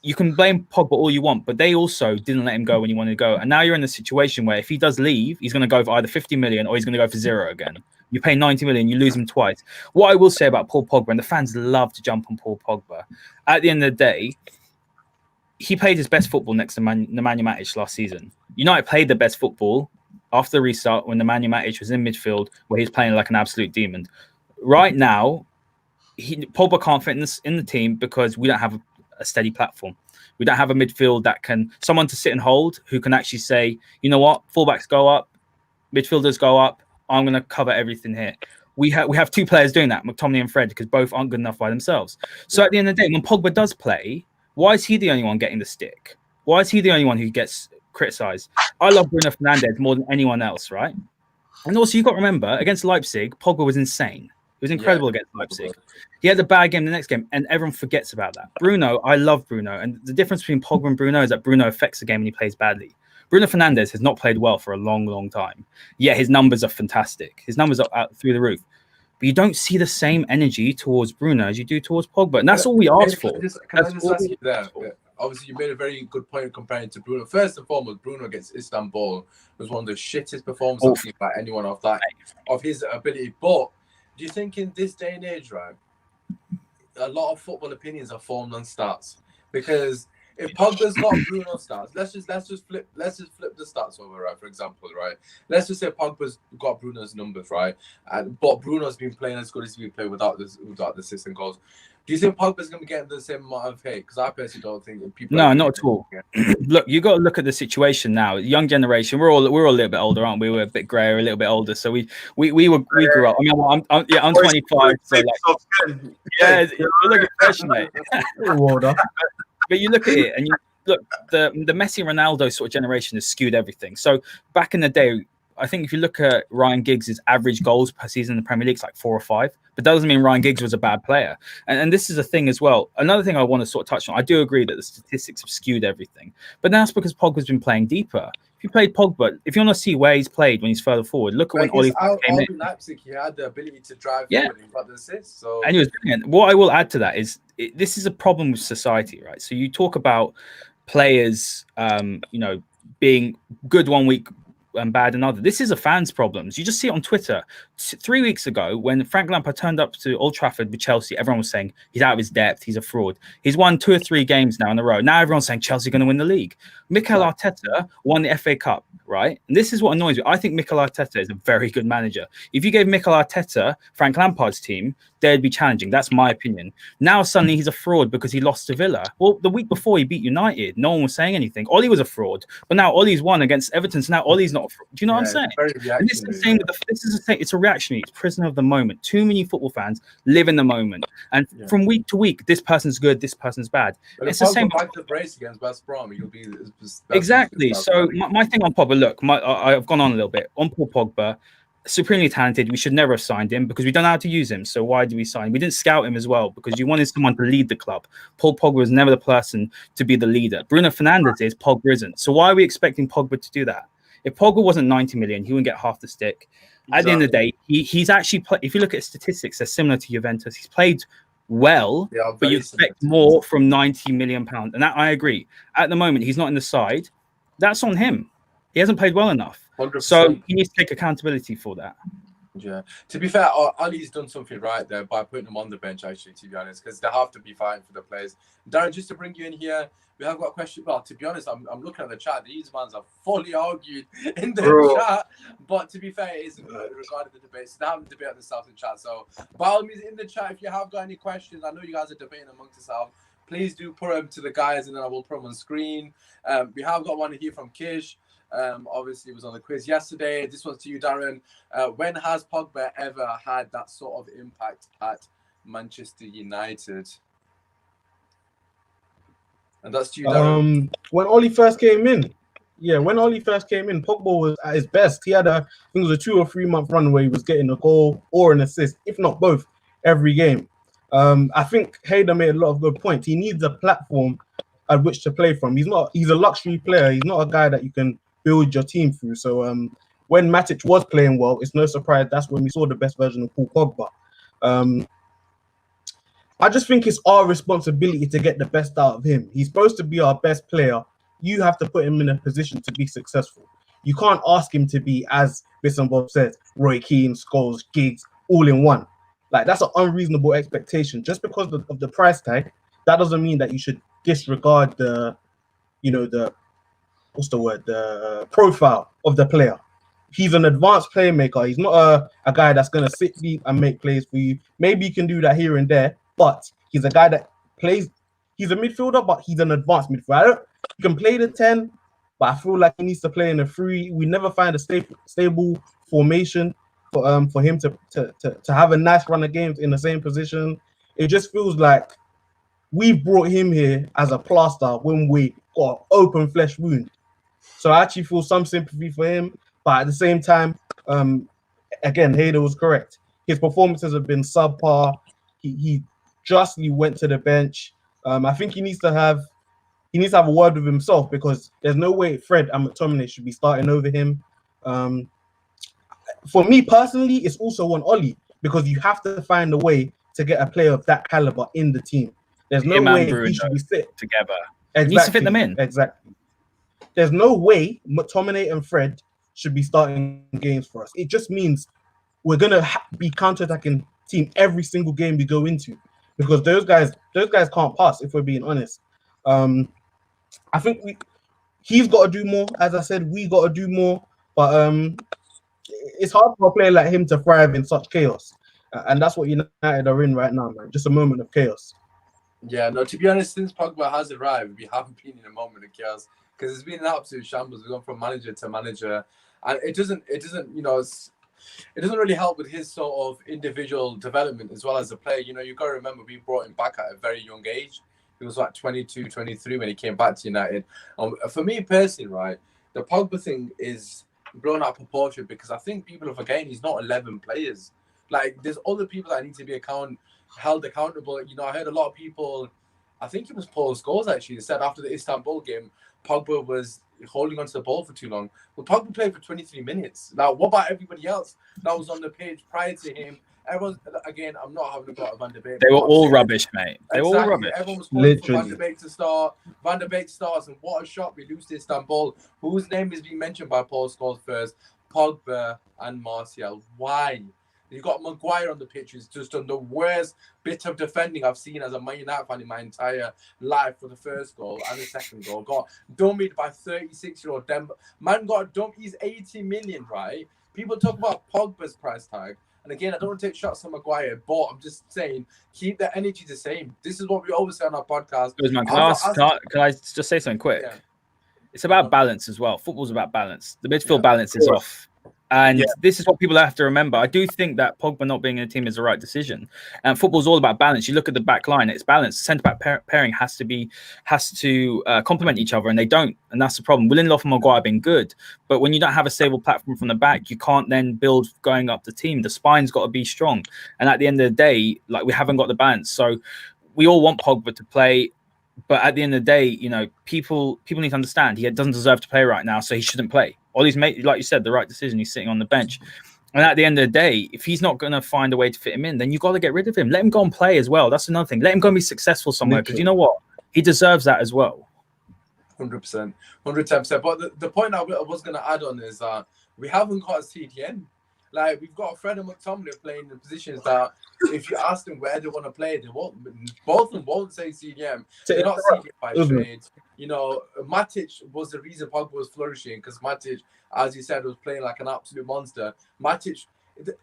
You can blame Pogba all you want, but they also didn't let him go when he wanted to go. And now you're in a situation where if he does leave, he's going to go for either 50 million or he's going to go for zero again. You pay 90 million, you lose him twice. What I will say about Paul Pogba, and the fans love to jump on Paul Pogba, at the end of the day, he played his best football next to Nemanja Matic last season. United played the best football after the restart when Nemanja Matic was in midfield, where he's playing like an absolute demon. Right now, Pogba can't fit in the team because we don't have a steady platform. We don't have a midfield that can someone to sit and hold who can actually say, you know what, fullbacks go up, midfielders go up. I'm going to cover everything here. We have two players doing that, McTominay and Fred, because both aren't good enough by themselves. So at the end of the day, when Pogba does play, why is he the only one getting the stick? Why is he the only one who gets criticised? I love Bruno Fernandes more than anyone else, right? And also, you've got to remember, against Leipzig, Pogba was insane. He was incredible against Leipzig. He had a bad game the next game, and everyone forgets about that. Bruno, I love Bruno. And the difference between Pogba and Bruno is that Bruno affects the game when he plays badly. Bruno Fernandes has not played well for a long time. Yet his numbers are fantastic. His numbers are out through the roof. But you don't see the same energy towards Bruno as you do towards Pogba. And that's all we ask for. Can I just ask you there? Obviously, you made a very good point comparing to Bruno. First and foremost, Bruno against Istanbul was one of the shittest performances I've seen by anyone of his ability. But do you think in this day and age, right, a lot of football opinions are formed on stats? Because if Pogba's got Bruno stats, let's just flip the stats over, right? For example, right? Let's just say Pogba's got Bruno's numbers, right? But Bruno's been playing as good as he's been playing without the assists and goals. Do you think Pogba's going to get the same amount of hate? Because I personally don't think people. No, not at all. Look, you got to look at the situation now. Young generation, we're all a little bit older, aren't we? We're a bit grayer, a little bit older. So we grew up. I mean, I'm 25. So like, yeah, you look at fresh, mate. But you look at it, and you look the Messi, Ronaldo sort of generation has skewed everything. So back in the day, I think if you look at Ryan Giggs' average goals per season in the Premier League, it's like 4 or 5. But that doesn't mean Ryan Giggs was a bad player. And this is a thing as well. Another thing I want to sort of touch on, I do agree that the statistics have skewed everything. But that's because Pogba's been playing deeper. If you played Pogba, if you want to see where he's played when he's further forward, look at when Ole came in. Leipzig, he had the ability to drive forward and got the assist. So. And he was brilliant. What I will add to that is this is a problem with society, right? So you talk about players, being good one week and bad another. This is a fan's problems. You just see it on Twitter. 3 weeks ago, when Frank Lampard turned up to Old Trafford with Chelsea, everyone was saying he's out of his depth, he's a fraud. He's won 2 or 3 games now in a row. Now everyone's saying Chelsea are going to win the league. Mikel Arteta won the FA Cup, right? And this is what annoys me. I think Mikel Arteta is a very good manager. If you gave Mikel Arteta Frank Lampard's team, they'd be challenging. That's my opinion. Now suddenly he's a fraud because he lost to Villa. Well, the week before he beat United, no one was saying anything. Ole was a fraud, but now Ole's won against Everton. So now Ole's not a fraud. Do you know what I'm saying? And this is the same with it's a reactionary. It's prisoner of the moment. Too many football fans live in the moment, and from week to week, this person's good, this person's bad. But it's the same. Like the brace against West Brom, you'll be exactly. So my thing on Pogba. Look, I've gone on a little bit on Paul Pogba. Supremely talented. We should never have signed him because we don't know how to use him. So why do we sign him? We didn't scout him as well because you wanted someone to lead the club. Paul Pogba was never the person to be the leader. Bruno Fernandes is, Pogba isn't. So why are we expecting Pogba to do that? If Pogba wasn't 90 million, he wouldn't get half the stick. At the end of the day, he's actually if you look at statistics, they're similar to Juventus. He's played well, but you expect more from 90 million pounds. And that I agree. At the moment, he's not in the side. That's on him. He hasn't played well enough. 100%. So he needs to take accountability for that. Yeah. To be fair, Ali's done something right there by putting him on the bench, actually, to be honest, because they have to be fighting for the players. Darren, just to bring you in here, we have got a question. Well, to be honest, I'm looking at the chat. These mans are fully argued in the chat. But to be fair, it is regarding the debate. So they have a debate on the South in chat. So by all means, in the chat, if you have got any questions, I know you guys are debating amongst yourselves. Please do put them to the guys, and then I will put them on screen. We have got one here from Kish. Obviously, it was on the quiz yesterday. This one's to you, Darren. When has Pogba ever had that sort of impact at Manchester United? And that's to you, Darren. When Ole first came in, Pogba was at his best. He had I think it was a 2 or 3 month run where he was getting a goal or an assist, if not both, every game. I think Hader made a lot of good points. He needs a platform at which to play from. He's a luxury player. He's not a guy that you can build your team through. So when Matic was playing well, it's no surprise that's when we saw the best version of Paul Pogba. I just think it's our responsibility to get the best out of him. He's supposed to be our best player. You have to put him in a position to be successful. You can't ask him to be, as Biss Bob says, Roy Keane, Scholes, Giggs, all in one. Like, that's an unreasonable expectation. Just because of the price tag, that doesn't mean that you should disregard the profile of the player. He's an advanced playmaker. He's not a guy that's going to sit deep and make plays for you. Maybe he can do that here and there, but he's a guy that plays. He's a midfielder, but he's an advanced midfielder. He can play the 10, but I feel like he needs to play in a 3. We never find a stable formation for him to have a nice run of games in the same position. It just feels like we brought him here as a plaster when we got an open flesh wound. So I actually feel some sympathy for him, but at the same time, again, Hader was correct. His performances have been subpar. He justly went to the bench. I think he needs to have a word with himself, because there's no way Fred and McTominay should be starting over him. For me personally, it's also on Ole, because you have to find a way to get a player of that caliber in the team. There's no way he should be sit together. Exactly. He needs to fit them in. Exactly. There's no way McTominay and Fred should be starting games for us. It just means we're gonna be counter-attacking team every single game we go into, because those guys can't pass, if we're being honest. I think he's got to do more. As I said, we got to do more. But it's hard for a player like him to thrive in such chaos, and that's what United are in right now, man. Just a moment of chaos. Yeah, no, to be honest, since Pogba has arrived, we haven't been in a moment of chaos because it's been an absolute shambles. We've gone from manager to manager, and it doesn't, you know, it doesn't really help with his sort of individual development as well as a player. You know, you've got to remember we brought him back at a very young age. He was like 22, 23 when he came back to United. For me personally, right, the Pogba thing is blown out of proportion because I think people are forgetting he's not 11 players. Like, there's other people that need to be held accountable. You know, I heard a lot of people, I think it was Paul Scholes actually, said after the Istanbul game, Pogba was holding onto the ball for too long. Well, Pogba played for 23 minutes. Now, what about everybody else that was on the pitch prior to him? Everyone, again, I'm not having a go at Van der Beek. They were all rubbish, mate. They were all rubbish. Everyone was calling for Van der Beek to start. Van der Beek starts, and what a shot we lose to Istanbul, whose name is being mentioned by Paul Scholes first. Pogba and Martial. Why? You got Maguire on the pitch, who's just done the worst bit of defending I've seen as a Man United fan in my entire life for the first goal and the second goal. Got dummied by 36-year-old Demba. Man got dumped. He's 80 million, right? People talk about Pogba's price tag. And again, I don't want to take shots on Maguire, but I'm just saying, keep the energy the same. This is what we always say on our podcast. Usmaan, can I just say something quick? Yeah. It's about balance as well. Football's about balance. The midfield balance is off. And this is what people have to remember. I do think that Pogba not being in the team is the right decision. And football's all about balance. You look at the back line; it's balanced. Centre-back pairing has to complement each other, and they don't. And that's the problem. Lindelof and Maguire have been good, but when you don't have a stable platform from the back, you can't then build going up the team. The spine's got to be strong. And at the end of the day, like, we haven't got the balance. So we all want Pogba to play. But at the end of the day, you know, people need to understand he doesn't deserve to play right now, so he shouldn't play. Ole'S made, like you said, the right decision. He's sitting on the bench. And at the end of the day, if he's not going to find a way to fit him in, then you got to get rid of him. Let him go and play as well. That's another thing. Let him go and be successful somewhere, because you know what? He deserves that as well. 100%. 110%. But the point I was going to add on is that we haven't got a CDM. Like, we've got Fred and McTominay playing in positions that if you ask them where they want to play, they won't. Both of them won't say CDM. They're not CDM by trade. You know, Matic was the reason Pogba was flourishing, because Matic, as you said, was playing like an absolute monster. Matic,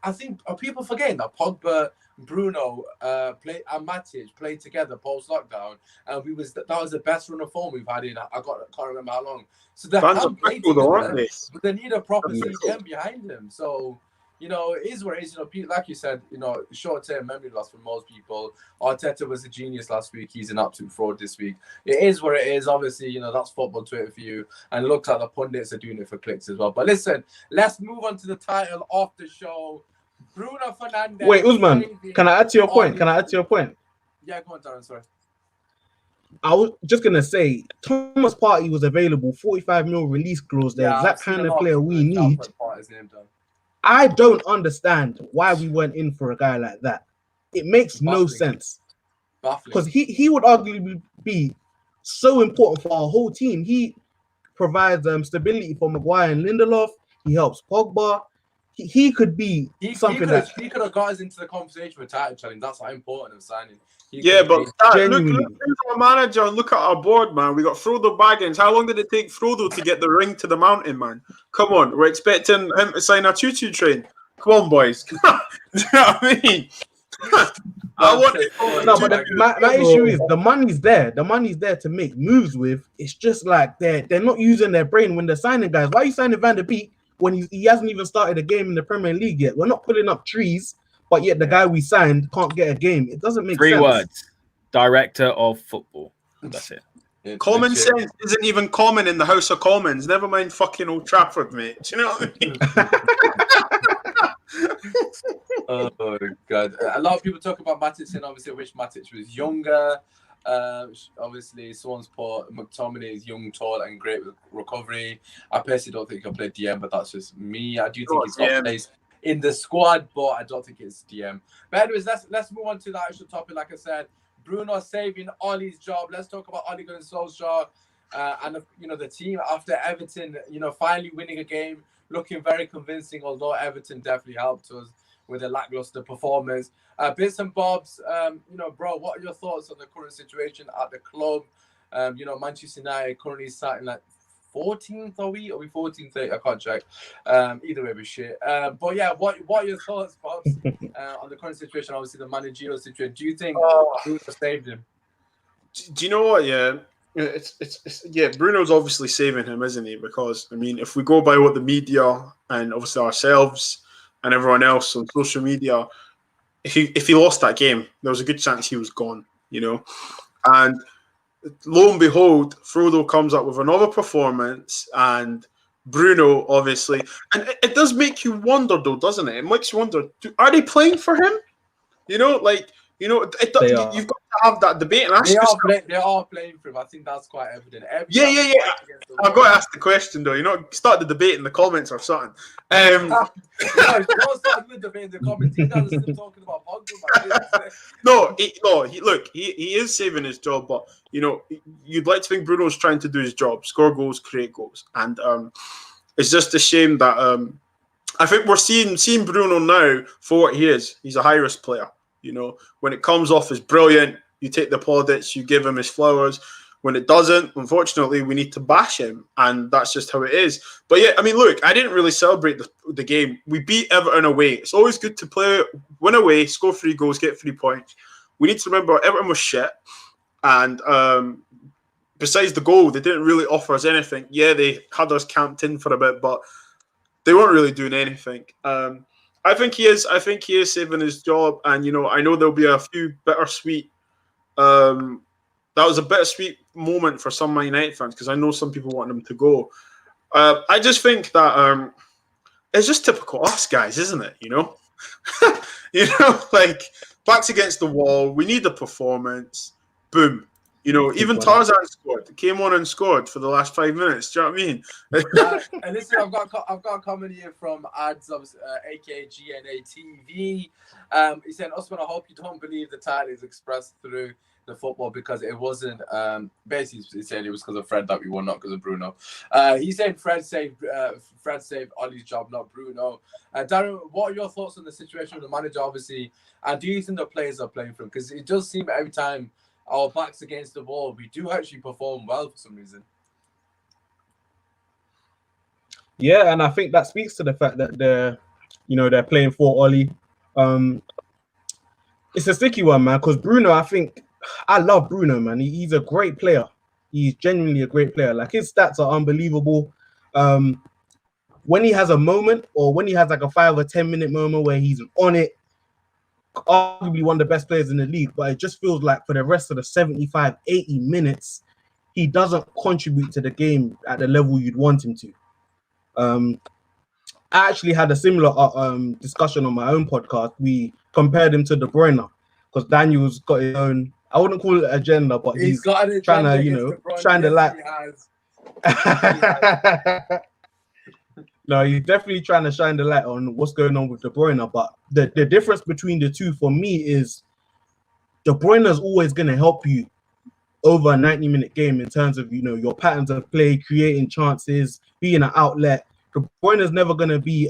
I think, are people forgetting that Pogba, Bruno, and Matic played together post lockdown, and that was the best run of form we've had in. I can't remember how long. So they have played together, but they need a proper CDM behind them. So, you know, it is what it is. You know, like you said, you know, short-term memory loss for most people. Arteta was a genius last week. He's an absolute fraud this week. It is what it is. Obviously, you know, that's football Twitter for you. And it looks like the pundits are doing it for clicks as well. But listen, let's move on to the title of the show. Bruno Fernandes. Wait, Usmaan, can I add to your point? Yeah, go on, Darren, sorry. I was just going to say, Thomas Partey was available, 45 mil release clause. The exact kind of player we need. I don't understand why we went in for a guy like that. It makes no sense. Because he would arguably be so important for our whole team. He provides stability for Maguire and Lindelof. He helps Pogba. He could be something that... He could have got us into the conversation for title challenge. That's how important of signing. But look at our manager and look at our board, man. We got Frodo Baggins. How long did it take Frodo to get the ring to the mountain, man? Come on, we're expecting him to sign a choo-choo train. Come on, boys. Do you know what I mean? My issue is the money's there. The money's there to make moves with. It's just like they're not using their brain when they're signing guys. Why are you signing Van der Beek when he hasn't even started a game in the Premier League yet? We're not putting up trees. But yet the guy we signed can't get a game. It doesn't make sense. 3 words. Director of football. That's it. Common sense isn't even common in the House of Commons. Never mind fucking Old Trafford, mate. Do you know what I mean? Oh, God. A lot of people talk about Matic, and obviously wish Matic was younger. Obviously, someone's put McTominay is young, tall, and great with recovery. I personally don't think he'll play DM, but that's just me. I do think he's got place in the squad, but I don't think it's DM. But anyways, let's move on to the actual topic. Like I said, Bruno saving Ole's job. Let's talk about Ole Gunnar Solskjaer and you know, the team after Everton, you know, finally winning a game, looking very convincing. Although Everton definitely helped us with a lackluster performance. Bits and bobs. You know, bro, what are your thoughts on the current situation at the club? Manchester United currently sat in like 14th, are we 14th? I can't check. Either way, we're shit. But yeah, what are your thoughts, Pops, on the current situation? Obviously, the managerial situation. Do you think Bruno saved him? Do you know what? Yeah, it's Bruno's obviously saving him, isn't he? Because I mean, if we go by what the media and obviously ourselves and everyone else on social media, if he lost that game, there was a good chance he was gone. And lo and behold, Frodo comes up with another performance, and Bruno obviously, and it does make you wonder, though, doesn't it? It makes you wonder: are they playing for him? You've got to have that debate and ask yourself. They are playing for him. I think that's quite evident. Yeah. I've got to ask the question, though. Start the debate in the comments or something. Don't start the debate in the comments. You guys are still talking about Pogba. He is saving his job, but you'd like to think Bruno's trying to do his job, score goals, create goals, and it's just a shame that I think we're seeing Bruno now for what he is. He's a high risk player. When it comes off as brilliant, you take the plaudits, you give him his flowers. When it doesn't, unfortunately, we need to bash him, and that's just how it is. But yeah, I mean, look, I didn't really celebrate the game. We beat Everton away. It's always good to win away, score 3 goals, get 3 points. We need to remember Everton was shit, and besides the goal, they didn't really offer us anything. Yeah, they had us camped in for a bit, but they weren't really doing anything. I think he is saving his job, and I know there'll be a few bittersweet. That was a bittersweet moment for some Man United fans because I know some people want him to go. I just think that it's just typical us guys, isn't it? Like backs against the wall. We need a performance. Boom. Even Tarzan came on and scored for the last 5 minutes. Do you know what I mean? And listen, I've got a comment here from Ads, aka GNA TV. He said, Usmaan, I hope you don't believe the title is expressed through the football because it wasn't. Basically, he said it was because of Fred that we won, not because of Bruno. He said Fred saved Ole's job, not Bruno. Darren, what are your thoughts on the situation with the manager, obviously? And do you think the players are playing for him? Because it does seem every time our backs against the wall, we do actually perform well for some reason. Yeah, and I think that speaks to the fact that they're playing for Ole. It's a sticky one, man, because Bruno, I love Bruno, man. He's a great player. He's genuinely a great player. Like, his stats are unbelievable. When he has a moment, or when he has like a 5 or 10 minute moment where he's on it, arguably one of the best players in the league, but it just feels like for the rest of the 75, 80 minutes, he doesn't contribute to the game at the level you'd want him to. I actually had a similar discussion on my own podcast. We compared him to De Bruyne because Daniel's got his own, I wouldn't call it agenda, but he's got an trying to, shine the light. No, he's definitely trying to shine the light on what's going on with De Bruyne. But the difference between the two for me is De Bruyne is always going to help you over a 90-minute game in terms of, your patterns of play, creating chances, being an outlet. De Bruyne is never going to be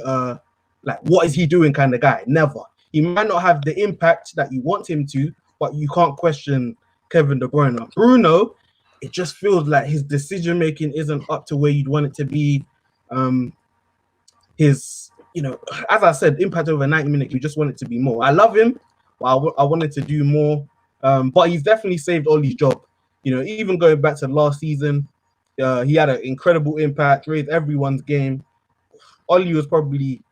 like, what is he doing kind of guy. Never. He might not have the impact that you want him to, but you can't question Kevin De Bruyne. Bruno, it just feels like his decision-making isn't up to where you'd want it to be. His, as I said, impact over 90 minutes, you just want it to be more. I love him, but I wanted to do more. But he's definitely saved Ole's job. Even going back to last season, he had an incredible impact, raised everyone's game. Ole was probably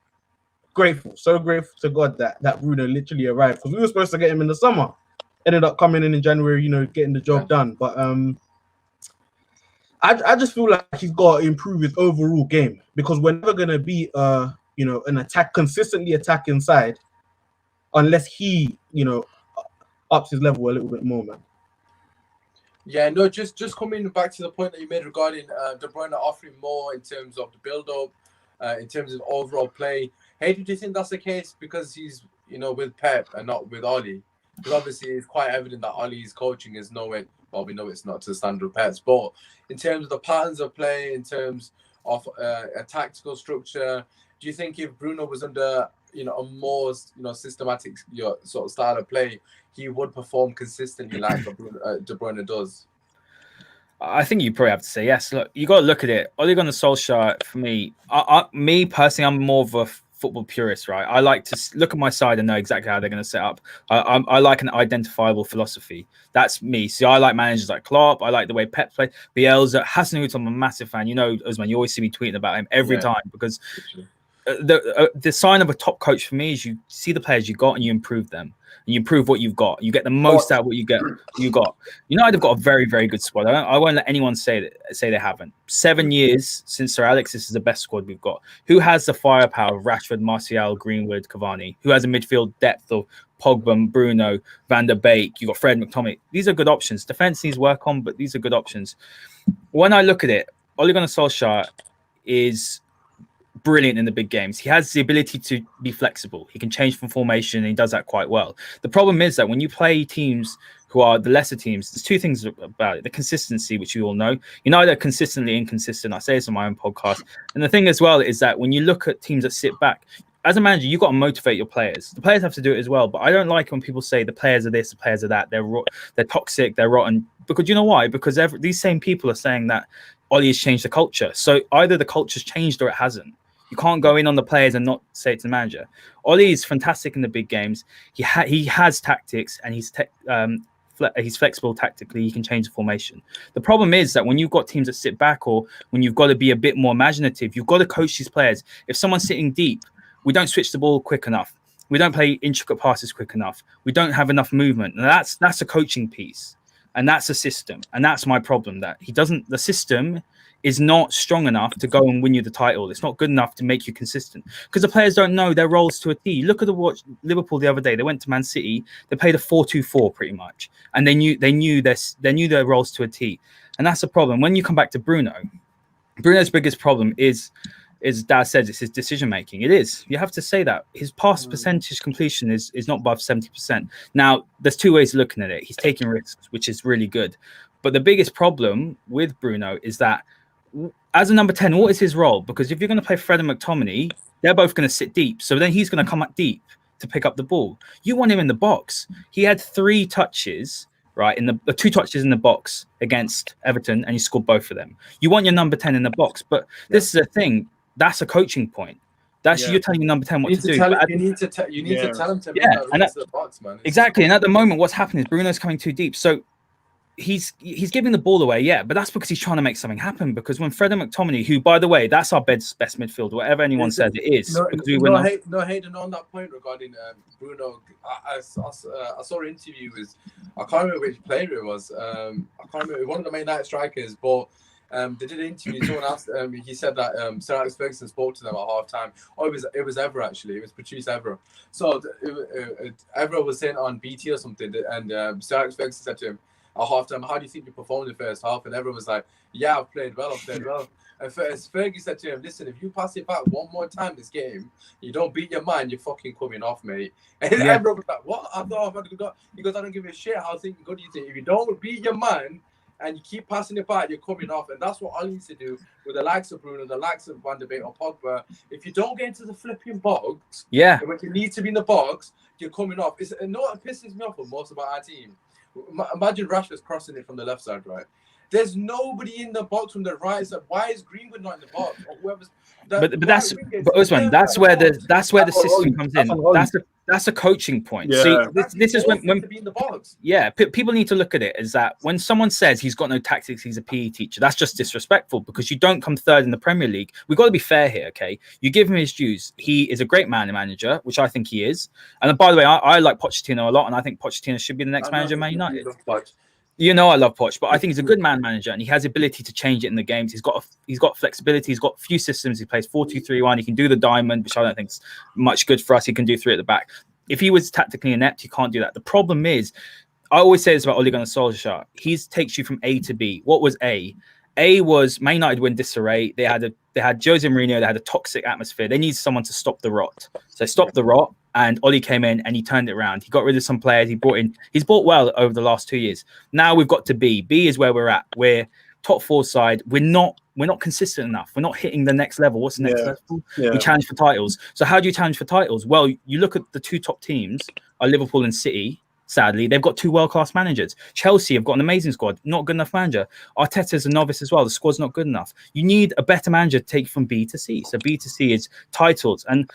so grateful to God that Bruno literally arrived, because we were supposed to get him in the summer. Ended up coming in January, getting the job done. But I just feel like he's got to improve his overall game, because we're never going to be, an consistently attacking side unless he, ups his level a little bit more, man. Yeah, no, just coming back to the point that you made regarding De Bruyne offering more in terms of the build-up, in terms of overall play. Hey, do you think that's the case because he's, with Pep and not with Ole? Because obviously it's quite evident that Ole's coaching is nowhere. Well, we know it's not to the standard of Pep's, but in terms of the patterns of play, in terms of a tactical structure, do you think if Bruno was under, a more, systematic sort of style of play, he would perform consistently like De Bruyne does? I think you probably have to say yes. Look, you got to look at it. Ole Gunnar Solskjaer, for me, me personally, I'm more of a football purist, right? I like to look at my side and know exactly how they're going to set up. I like an identifiable philosophy. That's me. See, I like managers like Klopp. I like the way Pep play. Bielsa, Hasenhüttl, I'm a massive fan. You know, Usmaan, you always see me tweeting about him every time because the sign of a top coach for me is you see the players you got and you improve them. And you improve what you've got. You get the most out of what you got. United have got a very, very good squad. I won't let anyone say they haven't. 7 years since Sir Alex, this is the best squad we've got. Who has the firepower of Rashford, Martial, Greenwood, Cavani? Who has a midfield depth of Pogba, Bruno, Van der Beek? You got Fred McTominay. These are good options. Defense needs work on, but these are good options. When I look at it, Ole Gunnar Solskjaer is brilliant in the big games. He has the ability to be flexible. He can change from formation, and he does that quite well. The problem is that when you play teams who are the lesser teams, there's two things about it. The consistency, which you all know. United are consistently inconsistent. I say this on my own podcast. And the thing as well is that when you look at teams that sit back, as a manager, you've got to motivate your players. The players have to do it as well. But I don't like when people say the players are this, the players are that. They're toxic, they're rotten. Because you know why? Because these same people are saying that Ole has changed the culture. So either the culture's changed or it hasn't. You can't go in on the players and not say it to the manager. Ole is fantastic in the big games. He has tactics and he's flexible tactically. He can change the formation. The problem is that when you've got teams that sit back or when you've got to be a bit more imaginative, you've got to coach these players. If someone's sitting deep, we don't switch the ball quick enough. We don't play intricate passes quick enough. We don't have enough movement. And that's a coaching piece. And that's a system. And that's my problem, that the system is not strong enough to go and win you the title. It's not good enough to make you consistent because the players don't know their roles to a T. Look at Liverpool the other day. They went to Man City. They played a 4-2-4 pretty much, and they knew their roles to a T. And that's the problem. When you come back to Bruno's biggest problem is Dad says, it's his decision making. It is. You have to say that his pass percentage completion is not above 70%. Now, there's two ways of looking at it. He's taking risks, which is really good. But the biggest problem with Bruno is that as a number 10, what is his role? Because if you're going to play Fred and McTominay, they're both going to sit deep. So then he's going to come up deep to pick up the ball. You want him in the box. He had 3 touches, right, in the 2 touches in the box against Everton, and he scored both of them. You want your number 10 in the box. But this is the thing. That's a coaching point. You're telling your number 10 what to do. You need to tell him to into the box, man. Exactly. And at the moment, what's happening is Bruno's coming too deep. So he's giving the ball away, but that's because he's trying to make something happen. Because when Fred and McTominay, who, by the way, that's our best midfield, whatever anyone says it is. No hating on that point regarding Bruno. I saw an interview with, I can't remember which player it was. I can't remember, one of the main night strikers, but they did an interview. Someone asked, he said that Sir Alex Ferguson spoke to them at half time. Oh, it was Evra, actually. It was Patrice Evra. So Evra was saying on BT or something, and Sir Alex Ferguson said to him at half time, how do you think you performed in the first half? And everyone was like, yeah, I've played well. And Fergie said to him, listen, if you pass it back one more time this game, you don't beat your man, you're fucking coming off, mate. And everyone was like, what? I thought I've had a good go. He goes, I don't give a shit how good you think. If you don't beat your man and you keep passing it back, you're coming off. And that's what I need to do with the likes of Bruno, the likes of Van der Beek or Pogba. If you don't get into the flipping box, when you need to be in the box, you're coming off. You know what pisses me off most about our team? Imagine Rashford's crossing it from the left side, right? There's nobody in the box from the right side. Why is Greenwood not in the box? Or whoever's Usmaan, that's where the system comes in. That's a coaching point. Yeah. See, this is when to be in the box. People need to look at it as that when someone says he's got no tactics, he's a PE teacher, that's just disrespectful because you don't come third in the Premier League. We've got to be fair here, okay? You give him his dues. He is a great manager, which I think he is. And by the way, I like Pochettino a lot, and I think Pochettino should be the next manager of Man United. You know I love Poch, but I think he's a good manager and he has the ability to change it in the games. He's got flexibility. He's got a few systems. He plays 4-2-3-1. He can do the diamond, which I don't think is much good for us. He can do 3 at the back. If he was tactically inept, he can't do that. The problem is, I always say this about Ole Gunnar Solskjaer. He takes you from A to B. What was A? A was Man United were in disarray. They had Jose Mourinho. They had a toxic atmosphere. They needed someone to stop the rot. So stop the rot. And Ole came in and he turned it around. He got rid of some players. He's bought well over the last 2 years. Now we've got to B. B is where we're at. We're top 4 side. We're not consistent enough. We're not hitting the next level. What's the next level? Yeah. We challenge for titles. So how do you challenge for titles? Well, you look at the 2 top teams are Liverpool and City. Sadly, they've got 2 world-class managers. Chelsea have got an amazing squad, not good enough manager. Arteta's a novice as well. The squad's not good enough. You need a better manager to take from B to C. So B to C is titles, and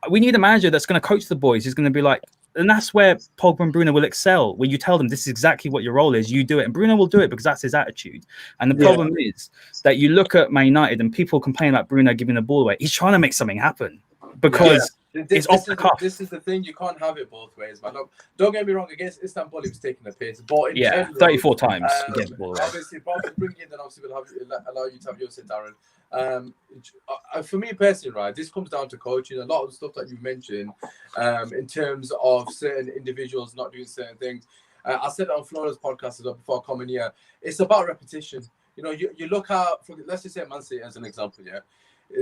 we need a manager that's going to coach the boys. Who's going to be like, and that's where Pogba and Bruno will excel. Where you tell them this is exactly what your role is, you do it, and Bruno will do it because that's his attitude. And the problem is that you look at Man United and people complain about Bruno giving the ball away. He's trying to make something happen because. It's off the cuff. This is the thing. You can't have it both ways, man. Look, don't get me wrong. Against Istanbul, he was taking the piss. But in general, 34 times. Obviously, probably bring in, then obviously we'll allow you to have your say, Darren. For me personally, right, this comes down to coaching. A lot of the stuff that you mentioned, in terms of certain individuals not doing certain things. I said it on Flora's podcast as well before coming here. It's about repetition. You know, you look at, let's just say Man City as an example, yeah.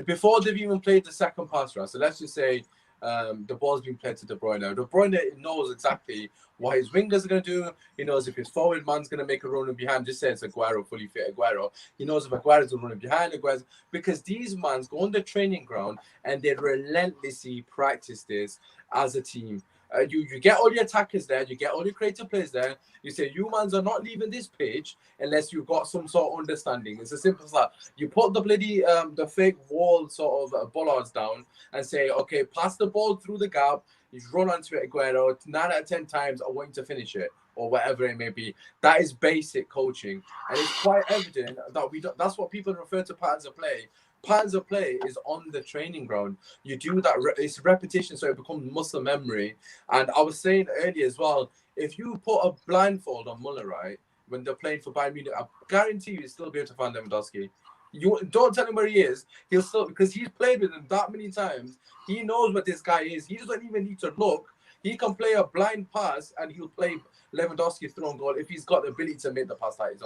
Before they've even played the second pass round, so let's just say the ball's being played to De Bruyne. De Bruyne knows exactly what his wingers are going to do. He knows if his forward man's going to make a run behind. Just say it's Aguero, fully fit Aguero. He knows if Aguero's going to run behind Aguero, because these mans go on the training ground and they relentlessly practice this as a team. You get all your attackers there, you get all your creative players there. You say, you mans are not leaving this pitch unless you've got some sort of understanding. It's as simple as that. You put the bloody, the fake wall sort of bollards down and say, okay, pass the ball through the gap. You run onto it, Aguero. 9 out of 10 times, I want you to finish it, or whatever it may be. That is basic coaching, and it's quite evident that we don't. That's what people refer to patterns of play. Patterns of play is on the training ground. You do that, it's repetition, so it becomes muscle memory. And I was saying earlier as well, if you put a blindfold on Muller, right, when they're playing for Bayern Munich, I guarantee you'll still be able to find Lewandowski. You don't tell him where he is. He'll still, because he's played with him that many times. He knows what this guy is. He doesn't even need to look. He can play a blind pass and he'll play Lewandowski through on goal if he's got the ability to make the pass that is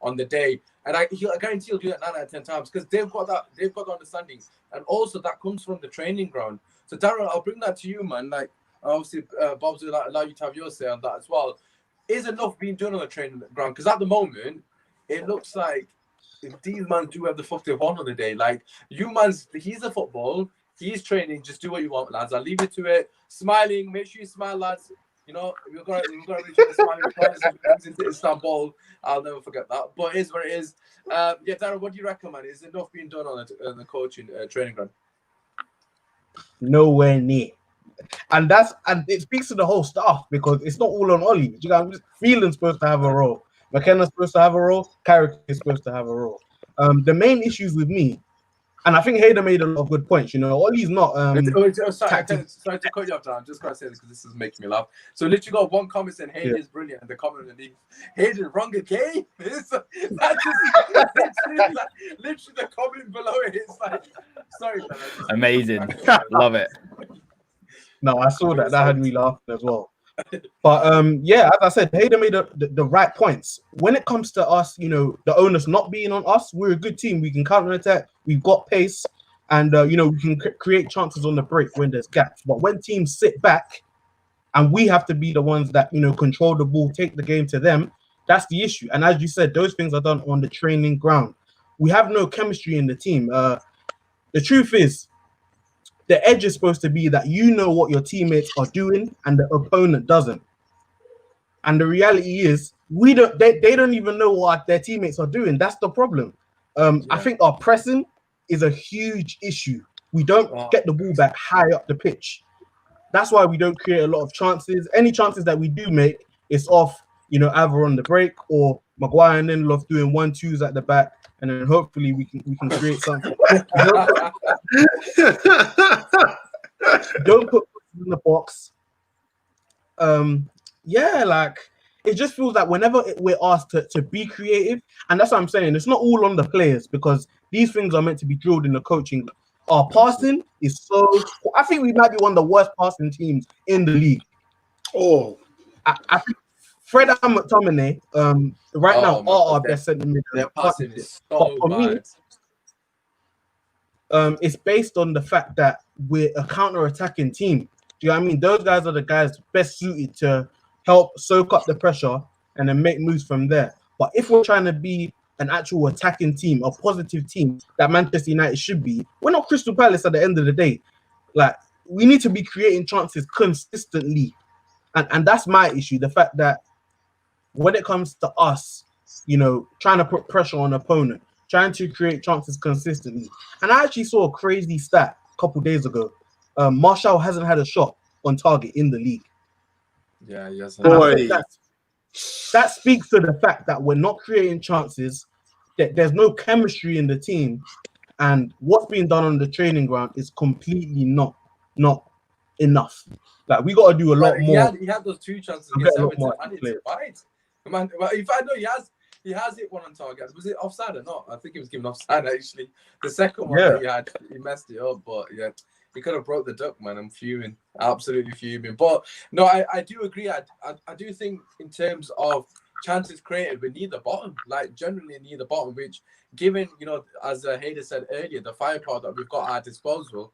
on the day. And I guarantee he'll do that 9 out of 10 times because they've got the understanding. And also that comes from the training ground. So Darren, I'll bring that to you, man. Like obviously Bob's will allow you to have your say on that as well. Is enough being done on the training ground? Because at the moment, it looks like if these man do have the fuck they want on the day. Like you man's, he's a football. He's training. Just do what you want, lads. I'll leave it to it. Smiling. Make sure you smile, lads. You know, we've got to reach the smiling place into Istanbul. I'll never forget that. But it is what it is. Yeah, Darren, what do you reckon, man? Is enough being done on the coaching training ground? Nowhere near. And it speaks to the whole staff because it's not all on Ollie. You know, Phelan's supposed to have a role. McKenna's supposed to have a role. Carrick is supposed to have a role. The main issues with me, and I think Hayden made a lot of good points. You know, Ollie's not. Sorry to cut you off, Dan. I'm just gonna say this because this is making me laugh. So literally got one comment saying Hayden is brilliant, and the comment underneath, Hayden wrong again. That's literally the comment below it. It's like, sorry, Dan. Amazing, love it. No, I saw that. That had me laughing as well. But yeah, as I said, Hayden made the right points. When it comes to us, you know, the onus not being on us, we're a good team. We can counter attack. We've got pace, and you know, we can create chances on the break when there's gaps. But when teams sit back, and we have to be the ones that, you know, control the ball, take the game to them, that's the issue. And as you said, those things are done on the training ground. We have no chemistry in the team. The truth is, the edge is supposed to be that you know what your teammates are doing and the opponent doesn't. And the reality is, they don't even know what their teammates are doing. That's the problem. I think our pressing is a huge issue. We don't get the ball back high up the pitch. That's why we don't create a lot of chances. Any chances that we do make, it's off, you know, either on the break or Maguire and Lindelof doing 1-2s at the back. And then hopefully we can create something. Don't put in the box. Yeah, like it just feels like whenever we're asked to be creative, and that's what I'm saying, it's not all on the players because these things are meant to be drilled in the coaching. Our passing is so. I think we might be one of the worst passing teams in the league. Oh, I think Fred and McTominay, right now, are our best centre mid. Their passing is so bad. It's based on the fact that we're a counter-attacking team. Do you know what I mean? Those guys are the guys best suited to help soak up the pressure and then make moves from there. But if we're trying to be an actual attacking team, a positive team that Manchester United should be, we're not Crystal Palace at the end of the day. Like, we need to be creating chances consistently. And that's my issue. The fact that when it comes to us, you know, trying to put pressure on opponent, trying to create chances consistently. And I actually saw a crazy stat a couple days ago. Martial hasn't had a shot on target in the league. Yeah, yes. And I think that speaks to the fact that we're not creating chances, that there's no chemistry in the team, and what's being done on the training ground is completely not enough. Like, we got to do a lot more. He had those 2 chances to get against a lot Everton. more I need players. to fight. Man, well, if I know he has hit one on target. Was it offside or not? I think it was given offside actually. The second one that he had, he messed it up. But yeah, he could have broke the duck, man. I'm fuming, absolutely fuming. But no, I do agree. I do think in terms of chances created, we need the bottom. Like, generally need the bottom. Which, given, you know, as Hayder said earlier, the firepower that we've got at our disposal,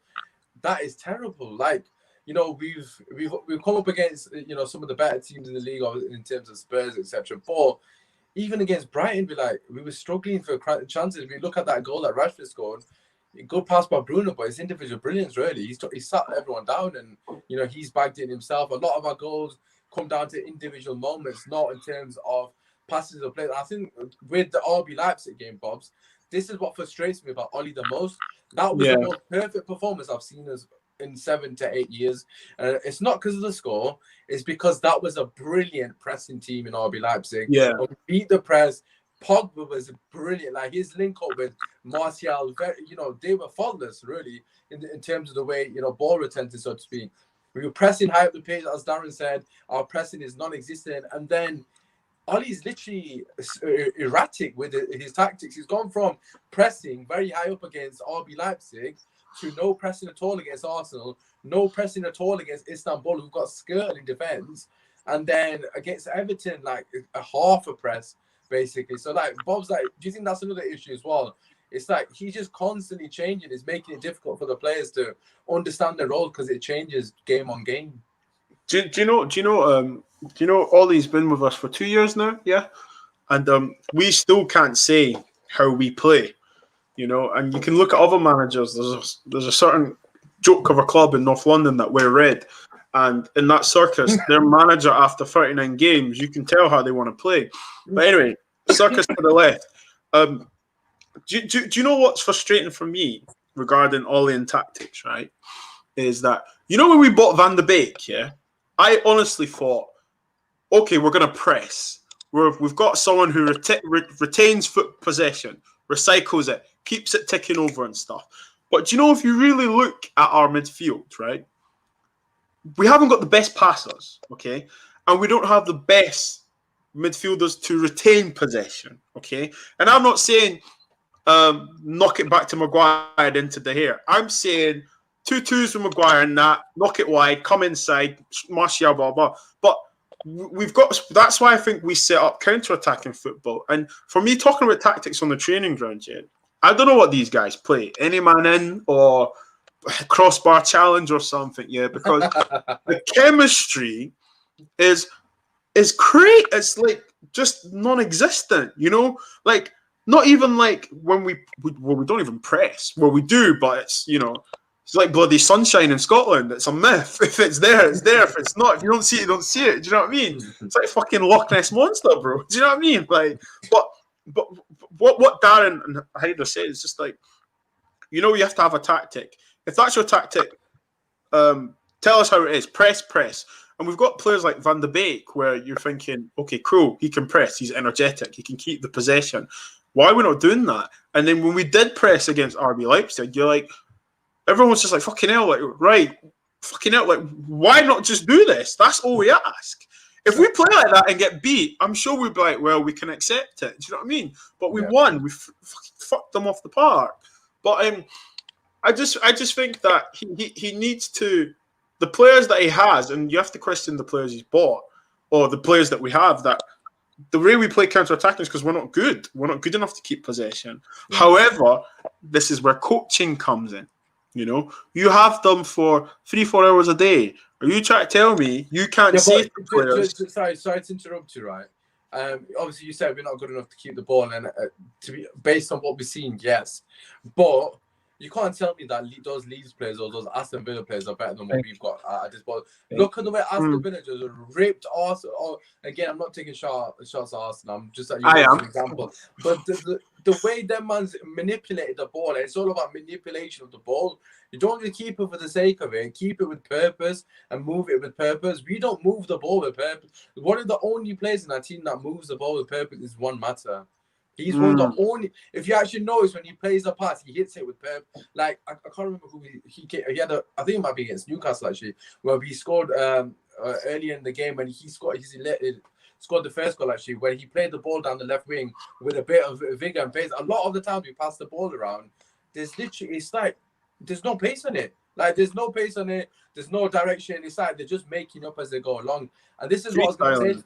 that is terrible. Like, you know, we've come up against, you know, some of the better teams in the league in terms of Spurs, etc. But even against Brighton, we were struggling for chances. We look at that goal that Rashford scored. Good pass by Bruno, but it's individual brilliance, really. He sat everyone down, and, you know, he's bagged it himself. A lot of our goals come down to individual moments, not in terms of passes or play. I think with the RB Leipzig game, Bobs, this is what frustrates me about Ole the most. That was the most perfect performance I've seen in 7 to 8 years. It's not because of the score. It's because that was a brilliant pressing team in RB Leipzig. Yeah. We beat the press. Pogba was brilliant. Like, his link up with Martial, you know, they were faultless, really, in terms of the way, you know, ball retention, so to speak. We were pressing high up the pitch, as Darren said. Our pressing is non-existent. And then Ole's literally erratic with his tactics. He's gone from pressing very high up against RB Leipzig to no pressing at all against Arsenal, no pressing at all against Istanbul, who've got skill in defence, and then against Everton, like a half a press, basically. So, like, Bob's like, do you think that's another issue as well? It's like he's just constantly changing. It's making it difficult for the players to understand their role because it changes game on game. Do you know Ollie's been with us for 2 years now, yeah? And we still can't say how we play, you know. And you can look at other managers. There's a certain joke of a club in North London that wear red, and in that circus, their manager after 39 games, you can tell how they want to play. But anyway, circus to the left. Do you know what's frustrating for me regarding Ollie and tactics, right? Is that, you know, when we bought Van de Beek, yeah, I honestly thought, okay, we're going to press. We've got someone who retains foot possession, recycles it, keeps it ticking over and stuff. But do you know, if you really look at our midfield, right, we haven't got the best passers, okay? And we don't have the best midfielders to retain possession, okay? And I'm not saying knock it back to Maguire into De Gea. I'm saying 2-2s with Maguire and that, knock it wide, come inside, Martial, blah, blah. But we've got, that's why I think we set up counter-attacking football. And for me, talking about tactics on the training ground, yeah, I don't know what these guys play. Any man in or crossbar challenge or something, yeah, because the chemistry is great. It's like just non-existent, you know? Like, not even like when we don't even press. Well, we do, but it's, you know, it's like bloody sunshine in Scotland. It's a myth. If it's there, it's there. If it's not, if you don't see it, you don't see it. Do you know what I mean? It's like fucking Loch Ness Monster, bro. Do you know what I mean? Like, but what Darren and Hydra said is just like, you know, you have to have a tactic. If that's your tactic, tell us how it is. Press. And we've got players like Van de Beek where you're thinking, okay, cool, he can press, he's energetic, he can keep the possession. Why are we not doing that? And then when we did press against RB Leipzig, you're like, everyone's just like, fucking hell, like, right, fucking hell, like, why not just do this? That's all we ask. If we play like that and get beat, I'm sure we'd be like, well, we can accept it. Do you know what I mean? But we won. We fucked them off the park. But I just think that he needs to, the players that he has, and you have to question the players he's bought, or the players that we have, that the way we play counter-attacking is because we're not good. We're not good enough to keep possession. Yeah. However, this is where coaching comes in. You know, you have them for 3-4 hours a day. Are you trying to tell me you can't say to players? Sorry to interrupt you, right? Obviously, you said we're not good enough to keep the ball, and to be based on what we've seen, yes. But You can't tell me that those Leeds players or those Aston Villa players are better than what we've got at this point. Look at the way Aston Villa just ripped Arsenal. Oh, again, I'm not taking shots at Arsenal. I'm just using an example. But the way them man's manipulated the ball, it's all about manipulation of the ball. You don't just keep it for the sake of it. Keep it with purpose and move it with purpose. We don't move the ball with purpose. One of the only players in our team that moves the ball with purpose is Juan Mata. He's one of the only. If you actually notice when he plays the pass, he hits it with purpose. Like I can't remember who he had. I think it might be against Newcastle actually, where he scored earlier in the game when he scored. He's scored the first goal actually when he played the ball down the left wing with a bit of vigor and pace. A lot of the time we pass the ball around. There's literally it's like there's no pace on it. Like there's no pace on it. There's no direction. It's like they're just making up as they go along. And this is what I was going to say.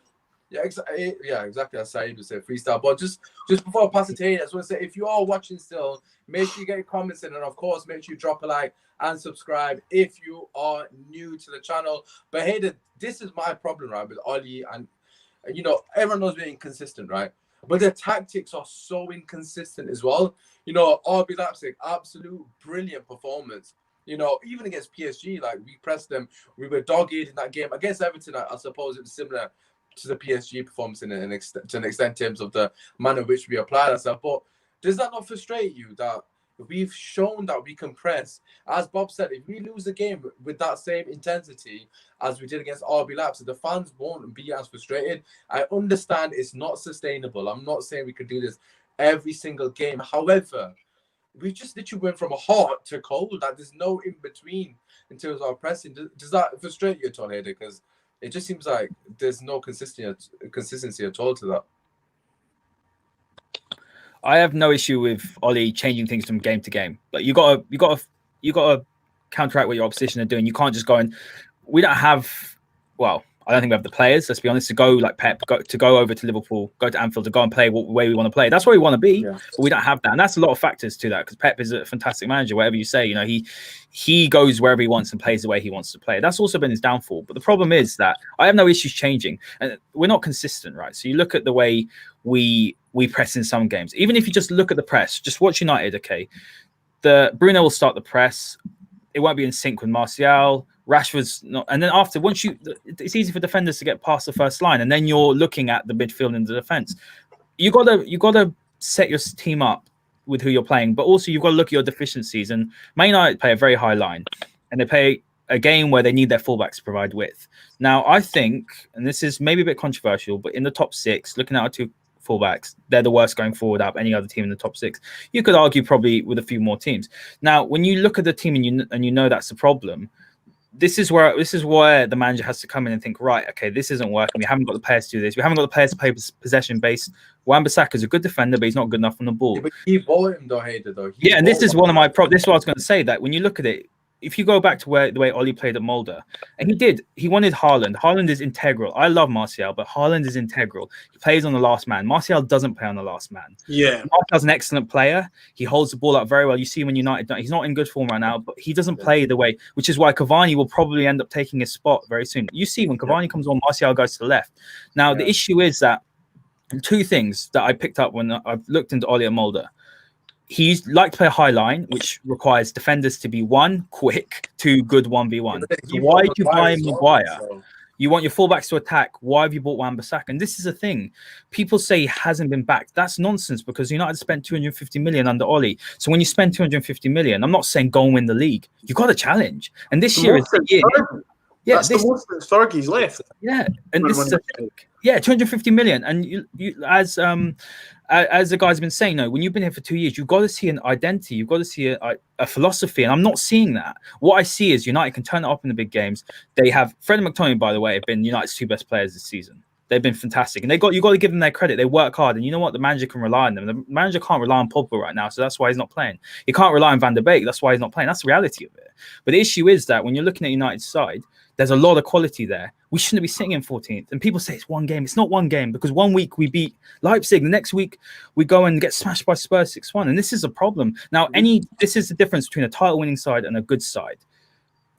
Yeah, exactly. As Saeed would say, freestyle. But just before I pass it to you, I just want to say, if you are watching still, make sure you get your comments in, and of course, make sure you drop a like and subscribe if you are new to the channel. But hey, this is my problem, right, with Ollie, and you know, everyone knows we're inconsistent, right? But the tactics are so inconsistent as well. You know, RB Leipzig, absolute brilliant performance. You know, even against PSG, like we pressed them, we were dogged in that game against Everton. I suppose it was similar to the PSG performance to an extent in terms of the manner in which we applied ourselves. But does that not frustrate you that we've shown that we can press? As Bob said, if we lose the game with that same intensity as we did against RB Leipzig, the fans won't be as frustrated. I understand it's not sustainable. I'm not saying we could do this every single game. However, we just literally went from a hot to cold. Like there's no in between in terms of our pressing. Does that frustrate you at all, Hader? Because it just seems like there's no consistency at all to that. I have no issue with Ollie changing things from game to game, but you gotta counteract what your opposition are doing. You can't just go and we don't have. Well, I don't think we have the players. Let's be honest. To go like Pep, to go over to Liverpool, go to Anfield, to go and play what way we want to play. That's where we want to be, but we don't have that, and that's a lot of factors to that. Because Pep is a fantastic manager. Whatever you say, you know, he goes wherever he wants and plays the way he wants to play. That's also been his downfall. But the problem is that I have no issues changing, and we're not consistent, right? So you look at the way we press in some games. Even if you just look at the press, just watch United. Okay, the Bruno will start the press. It won't be in sync with Martial. Rashford's not, and then after it's easy for defenders to get past the first line, and then you're looking at the midfield and the defense. You gotta set your team up with who you're playing, but also you've got to look at your deficiencies. And Man United play a very high line, and they play a game where they need their fullbacks to provide width. Now, I think, and this is maybe a bit controversial, but in the top six, looking at our two fullbacks, they're the worst going forward out of any other team in the top six. You could argue probably with a few more teams. Now, when you look at the team and you know that's the problem. This is where the manager has to come in and think, right, okay, this isn't working. We haven't got the players to do this. We haven't got the players to play possession based. Wan-Bissaka is a good defender, but he's not good enough on the ball. Yeah, but he bought him though, Hader, though. And this is one of my problems. This is what I was going to say, that when you look at it, if you go back to the way Ollie played at Mulder, and he wanted Haaland. Haaland is integral. I love Martial, but Haaland is integral. He plays on the last man. Martial doesn't play on the last man. Yeah. Martial's an excellent player. He holds the ball up very well. You see him in United. He's not in good form right now, but he doesn't play the way, which is why Cavani will probably end up taking his spot very soon. You see when Cavani comes on, Martial goes to the left. Now, the issue is that two things that I picked up when I've looked into Ollie at Mulder. He's like to play a high line, which requires defenders to be one, quick, two, good 1v1. So why did you buy Maguire? You want your fullbacks to attack. Why have you bought Wan-Bissaka? And this is a thing. People say he hasn't been backed. That's nonsense because United spent 250 million under Ollie. So when you spend 250 million, I'm not saying go and win the league. You've got a challenge. And this year is the year. Yeah, that's the most that Starkey's left. Yeah, and this is a thing. Yeah, 250 million. And you as the guy's been saying, when you've been here for 2 years, you've got to see an identity. You've got to see a philosophy. And I'm not seeing that. What I see is United can turn it up in the big games. They have Fred and McTominay, by the way, have been United's two best players this season. They've been fantastic. And you got to give them their credit. They work hard. And you know what? The manager can rely on them. The manager can't rely on Pogba right now. So that's why he's not playing. He can't rely on Van der Beek. That's why he's not playing. That's the reality of it. But the issue is that when you're looking at United's side, there's a lot of quality there. We shouldn't be sitting in 14th. And people say it's one game. It's not one game because 1 week we beat Leipzig. The next week we go and get smashed by Spurs 6-1. And this is a problem. Now, this is the difference between a title-winning side and a good side.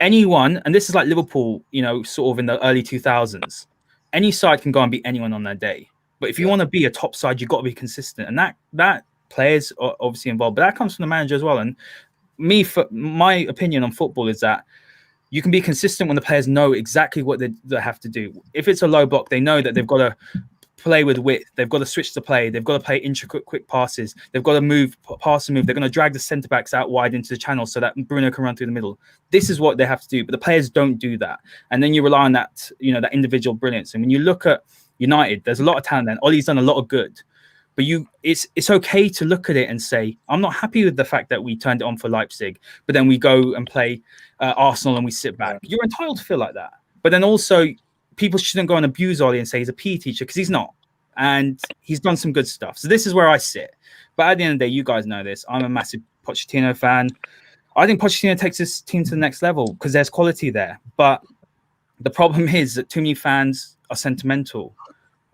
Anyone, and this is like Liverpool, sort of in the early 2000s, any side can go and beat anyone on their day. But if you want to be a top side, you've got to be consistent. And that players are obviously involved. But that comes from the manager as well. And for my opinion on football is that you can be consistent when the players know exactly what they have to do. If it's a low block, they know that they've got to play with width. They've got to switch the play. They've got to play intricate, quick passes. They've got to pass and move. They're going to drag the centre backs out wide into the channel so that Bruno can run through the middle. This is what they have to do, but the players don't do that. And then you rely on that, that individual brilliance. And when you look at United, there's a lot of talent there. Ole's done a lot of good. But it's okay to look at it and say, I'm not happy with the fact that we turned it on for Leipzig, but then we go and play Arsenal and we sit back. You're entitled to feel like that. But then also, people shouldn't go and abuse Ole and say he's a PE teacher, because he's not. And he's done some good stuff. So this is where I sit. But at the end of the day, you guys know this. I'm a massive Pochettino fan. I think Pochettino takes this team to the next level because there's quality there. But the problem is that too many fans are sentimental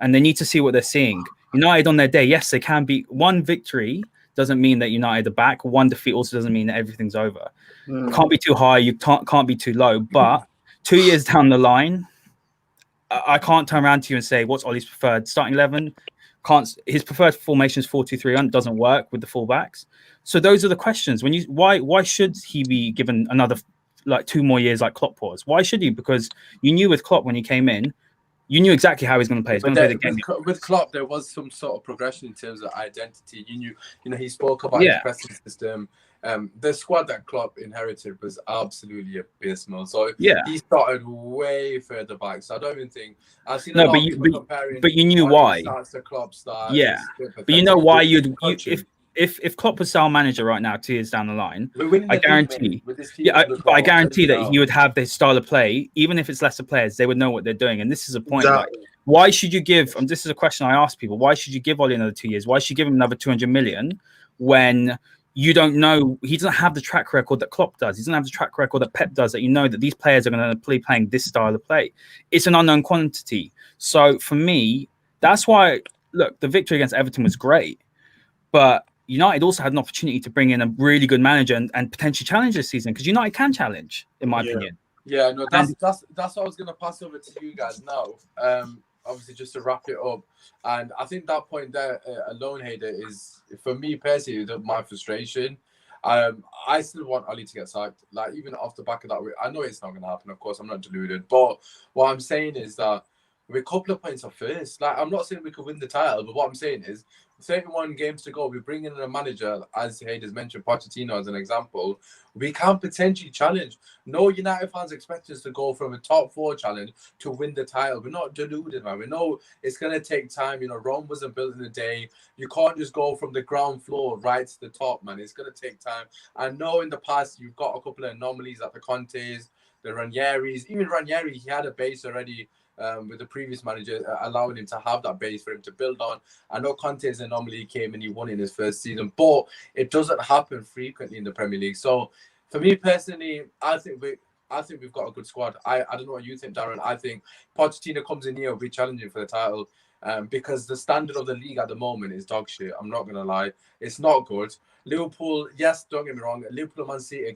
and they need to see what they're seeing. United on their day, yes, they can be. One victory doesn't mean that United are back. One defeat also doesn't mean that everything's over. Can't be too high. You can't be too low. But 2 years down the line, I can't turn around to you and say, what's Ole's preferred starting 11? His preferred formation is 4-2-3-1. Doesn't work with the fullbacks. So those are the questions. Why should he be given another 2 more years like Klopp was? Why should he? Because you knew with Klopp when he came in, you knew exactly how he's going to play. He's going to play the game. With Klopp, there was some sort of progression in terms of identity. You knew, he spoke about his pressing system. The squad that Klopp inherited was absolutely abysmal. So he started way further back. So I don't even think I've seen a lot of people comparing. But you knew why. To Klopp start. Yeah, but you know why if Klopp was our manager right now, 2 years down the line, I guarantee. I guarantee that he would have this style of play, even if it's lesser players. They would know what they're doing, and this is a point. Exactly. Why should you give? This is a question I ask people. Why should you give Ole another 2 years? Why should you give him another 200 million when you don't know? He doesn't have the track record that Klopp does. He doesn't have the track record that Pep does. That that these players are going to be playing this style of play. It's an unknown quantity. So for me, that's why. Look, the victory against Everton was great, but United also had an opportunity to bring in a really good manager and potentially challenge this season, because United can challenge, in my opinion. Yeah, no, that's what I was going to pass over to you guys now. Obviously, just to wrap it up, and I think that point there alone, Hader, is for me personally my frustration. I still want Ole to get sacked. Even off the back of that, I know it's not going to happen. Of course, I'm not deluded, but what I'm saying is that we're a couple of points off first. I'm not saying we could win the title, but what I'm saying is 31 games to go. We're bringing in a manager, as Hayden's mentioned, Pochettino as an example. We can potentially challenge. No United fans expect us to go from a top 4 challenge to win the title. We're not deluded, man. We know it's going to take time. Rome wasn't built in a day. You can't just go from the ground floor right to the top, man. It's going to take time. I know in the past you've got a couple of anomalies like the Contes, the Ranieri's. Even Ranieri, he had a base already. With the previous manager, allowing him to have that base for him to build on. I know Conte's anomaly came and he won in his first season, but it doesn't happen frequently in the Premier League. So, for me personally, I think we've got a good squad. I don't know what you think, Darren. I think Pochettino comes in here will be challenging for the title, because the standard of the league at the moment is dog shit. I'm not gonna lie, it's not good. Liverpool, yes, don't get me wrong. Liverpool and Man City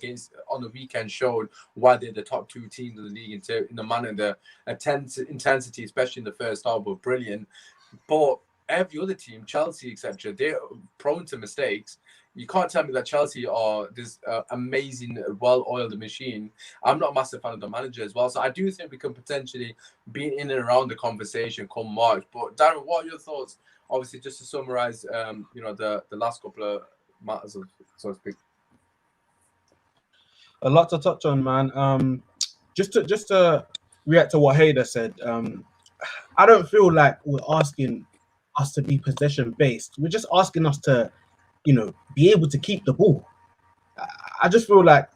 on the weekend showed why they're the top 2 teams in the league in the manner and the intensity, especially in the first half, were brilliant. But every other team, Chelsea, etc., they're prone to mistakes. You can't tell me that Chelsea are this amazing, well-oiled machine. I'm not a massive fan of the manager as well. So I do think we can potentially be in and around the conversation come March. But Darren, what are your thoughts? Obviously, just to summarize, the last couple of matters, so to speak. A lot to touch on, man. Just to react to what Hader said, I don't feel like we're asking us to be possession based. We're just asking us to, be able to keep the ball. I just feel like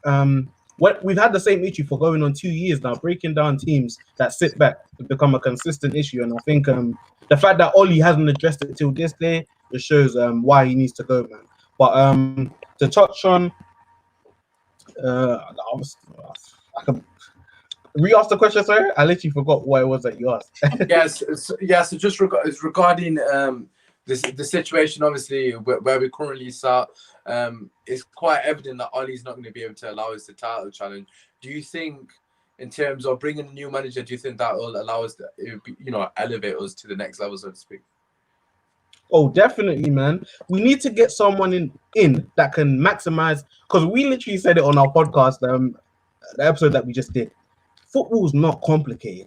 we've had the same issue for going on 2 years now, breaking down teams that sit back to become a consistent issue. And I think the fact that Ole hasn't addressed it till this day, it shows why he needs to go, man. But to touch on, I can re-ask the question, sorry? I literally forgot what it was that you asked. Yes. So just regarding the situation, obviously, where we currently sat, it's quite evident that Ole's not going to be able to allow us the title challenge. Do you think, in terms of bringing a new manager, do you think that will allow us to, elevate us to the next level, so to speak? Oh, definitely, man. We need to get someone in that can maximize, because we literally said it on our podcast, the episode that we just did. Football's not complicated.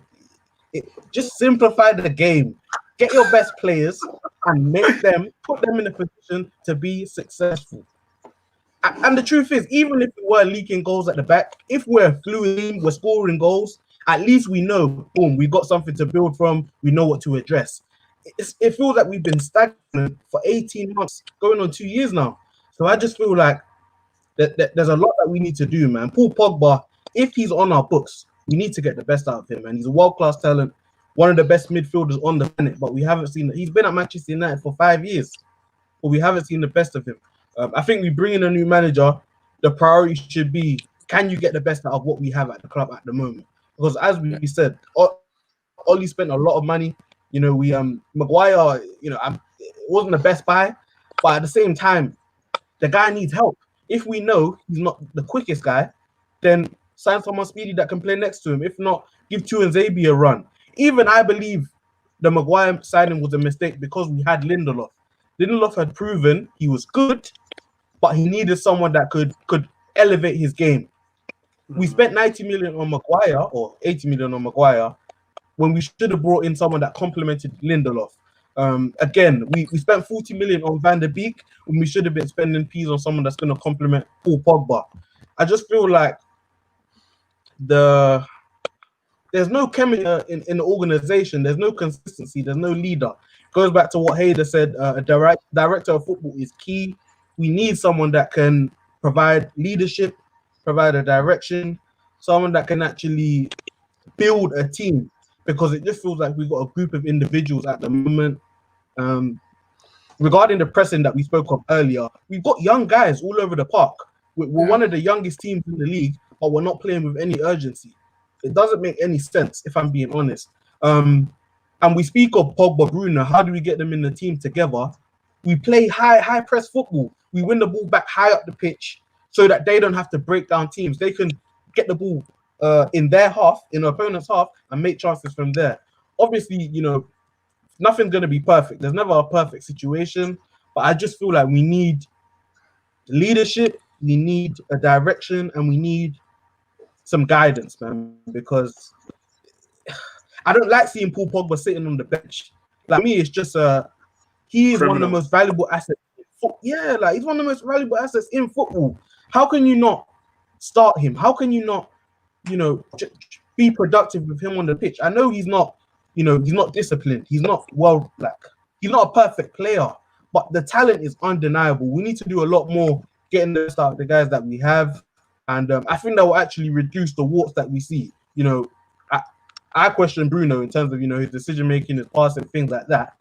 Just simplify the game. Get your best players and put them in a position to be successful. And the truth is, even if we were leaking goals at the back, if we're fluid, we're scoring goals, at least we know, boom, we've got something to build from. We know what to address. It feels like we've been stagnant for 18 months, going on 2 years now. So I just feel like there's a lot that we need to do, man. Paul Pogba, if he's on our books, we need to get the best out of him, man. He's a world-class talent, one of the best midfielders on the planet, but we haven't seen it. He's been at Manchester United for 5 years, but we haven't seen the best of him. I think we bring in a new manager. The priority should be, can you get the best out of what we have at the club at the moment? Because as we said, Ollie spent a lot of money. You know, Maguire, it wasn't the best buy, but at the same time, the guy needs help. If we know he's not the quickest guy, then sign someone speedy that can play next to him. If not, give Tuanzebe a run. Even I believe the Maguire signing was a mistake because we had Lindelof. Lindelof had proven he was good, but he needed someone that could elevate his game. We spent 90 million on Maguire or 80 million on Maguire when we should have brought in someone that complemented Lindelof. Again, we spent 40 million on Van der Beek when we should have been spending P's on someone that's going to complement Paul Pogba. I just feel like there's no chemistry in the organization. There's no consistency. There's no leader. Goes back to what Hader said. A director of football is key. We need someone that can provide leadership, provide a direction, someone that can actually build a team, because it just feels like we've got a group of individuals at the moment. Regarding the pressing that we spoke of earlier, we've got young guys all over the park. We're one of the youngest teams in the league, but we're not playing with any urgency. It doesn't make any sense, if I'm being honest. And we speak of Pogba, Bruno. How do we get them in the team together? We play high press football. We win the ball back high up the pitch so that they don't have to break down teams. They can get the ball in their half, in the opponent's half, and make chances from there. Obviously, nothing's going to be perfect. There's never a perfect situation, but I just feel like we need leadership, we need a direction, and we need some guidance, man, because I don't like seeing Paul Pogba sitting on the bench. Like me, it's just he is one of the most valuable assets. Yeah, like he's one of the most valuable assets in football. How can you not start him? How can you not, be productive with him on the pitch? I know he's not, he's not disciplined. He's not he's not a perfect player, but the talent is undeniable. We need to do a lot more getting the start the guys that we have, and I think that will actually reduce the warts that we see. I question Bruno in terms of his decision making, his passing, things like that.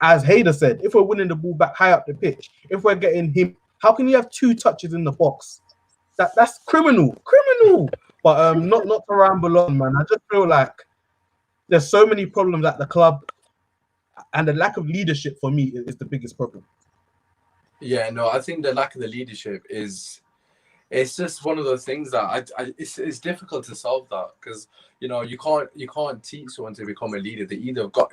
As Hader said, if we're winning the ball back high up the pitch, if we're getting him, how can you have 2 touches in the box? That's criminal. But not to ramble on, man. I just feel like there's so many problems at the club, and the lack of leadership for me is the biggest problem. Yeah, no, I think the lack of the leadership it's just one of those things that it's difficult to solve that, because you can't teach someone to become a leader. They've either got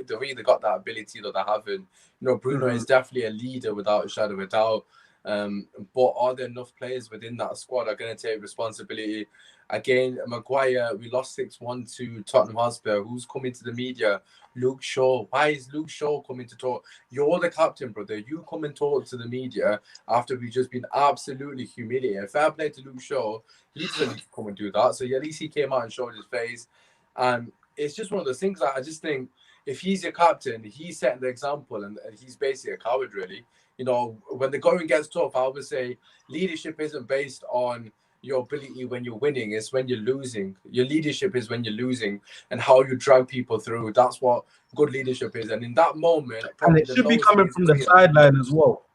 that ability or they haven't. Bruno is definitely a leader without a shadow of a doubt. But are there enough players within that squad that are going to take responsibility? Again, Maguire, we lost 6-1 to Tottenham Hotspur. Who's coming to the media? Luke Shaw. Why is Luke Shaw coming to talk? You're the captain, brother. You come and talk to the media after we've just been absolutely humiliated. Fair play to Luke Shaw. He doesn't need to come and do that. So at least he came out and showed his face. And it's just one of those things that I just think, if he's your captain, he's setting the example, and he's basically a coward, really. When the going gets tough, I would say leadership isn't based on your ability when you're winning, it's when you're losing. Your leadership is when you're losing, and how you drag people through. That's what good leadership is. And in that moment, and it should be coming from the sideline as well.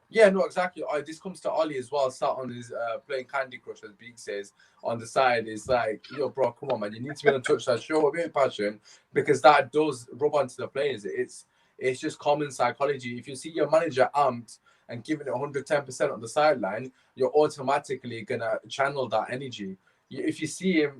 Yeah, no, exactly. This comes to Ollie as well, sat on his playing Candy Crush, as Beak says, on the side. It's like, bro, come on, man. You need to be able to touch that, show a bit of passion, because that does rub onto the players. It's just common psychology. If you see your manager amped and giving it 110% on the sideline, you're automatically going to channel that energy. If you see him,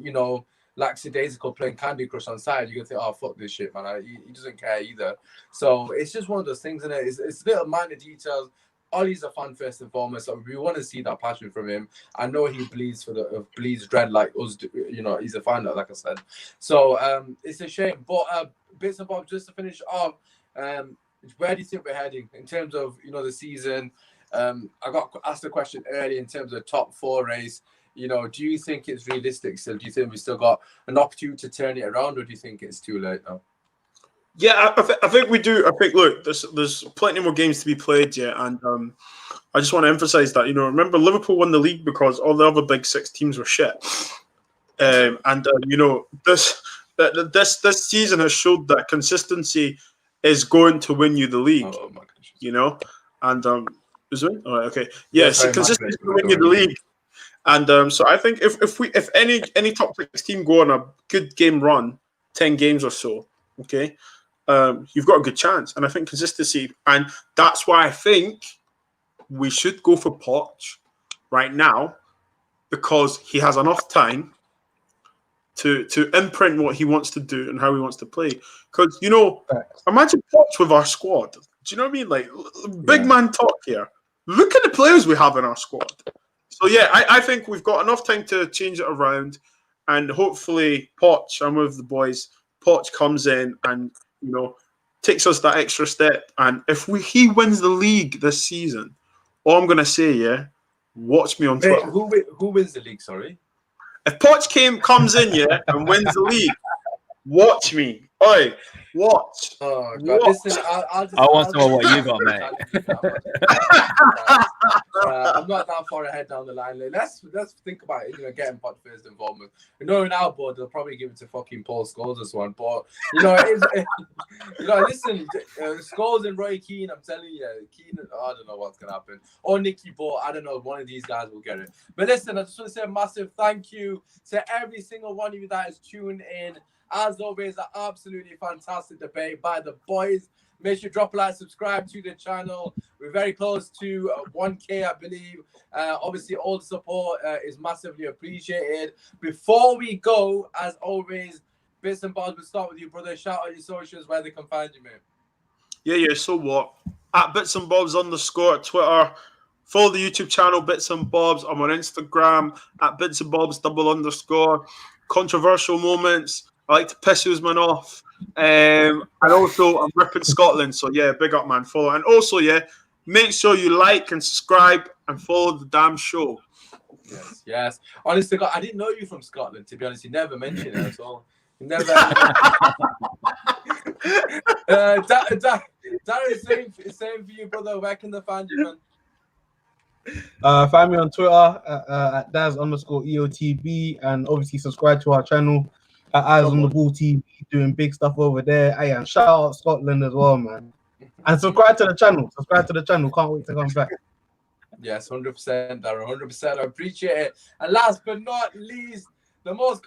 lackadaisical playing Candy Crush on side, you're gonna think, oh fuck this shit, man. He doesn't care either. So it's just one of those things, and it's little minor details. Ollie's a fan first and foremost, so we want to see that passion from him. I know he bleeds bleeds dread like us. You know, he's a fan, like I said. So it's a shame. But bits and bobs, just to finish off, where do you think we're heading in terms of the season? I got asked a question earlier in terms of top 4 race. Do you think it's realistic still? Do you think we still got an opportunity to turn it around, or do you think it's too late now? Yeah, I think we do. I think, look, there's plenty more games to be played yet, and I just want to emphasize that, remember Liverpool won the league because all the other big 6 teams were shit, this season has showed that consistency is going to win you the league. Oh my gosh. And Usmaan? All right, okay, yes, consistency is going to win you the league, and so I think if any top 6 team go on a good game run, 10 games or so, okay. You've got a good chance, and I think consistency, and that's why I think we should go for Poch right now, because he has enough time to imprint what he wants to do and how he wants to play. Because imagine Poch with our squad. Do you know what I mean? Like, big man talk here. Look at the players we have in our squad. So yeah, I think we've got enough time to change it around, and hopefully Poch, I'm with the boys. Poch comes in and takes us that extra step. And if he wins the league this season, all I'm gonna say, watch me on Twitter. Who wins the league? Sorry. If Poch comes in, and wins the league, watch me. Oi, watch. Oh God! Watch. Listen, I want to know what you got, mate. I'm not that far ahead down the line. Let's think about it. Getting Poch first involvement. In our board, they'll probably give it to fucking Paul Scholes this one. But listen, Scholes and Roy Keane. I'm telling you, Keane. I don't know what's gonna happen. Or Nicky Ball. I don't know. One of these guys will get it. But listen, I just want to say a massive thank you to every single one of you that is tuned in. As always, an absolutely fantastic debate by the boys. Make sure you drop a like, subscribe to the channel. We're very close to 1K, I believe. Obviously, all the support is massively appreciated. Before we go, as always, Bits and Bobs, we'll start with you, brother. Shout out your socials, where they can find you, mate. Yeah. So what? At Bits and Bobs _ at Twitter. Follow the YouTube channel, Bits and Bobs. I'm on Instagram at Bits and Bobs _ Controversial moments. I like to piss Usmaan off. And also, I'm ripping Scotland. So, yeah, big up, man. Follow. And also, make sure you like and subscribe and follow the damn show. Yes. Honestly, God, I didn't know you from Scotland, to be honest. You never mentioned it at all. You never. Darren, same for you, brother. Where can they find you, man? Find me on Twitter at Daz _EOTB, and obviously subscribe to our channel at Eyes on the Ball TV, doing big stuff over there. Hey, and shout out Scotland as well, man. And subscribe to the channel. Can't wait to come back. Yes, 100%, Darren, 100%. I appreciate it. And last but not least, the most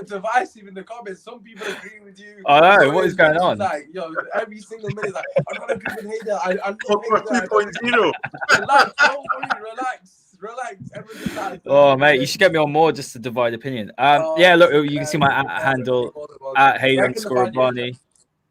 divisive in the comments. Some people agree with you. I know. What is going on? Like, every single minute, like, I'm not agree with Hader. I love Hader. 2.0. Relax, don't worry, relax. Everything's nice. Oh, mate, you should get me on more just to divide opinion. Look, you can see my handle at Hader_Barney.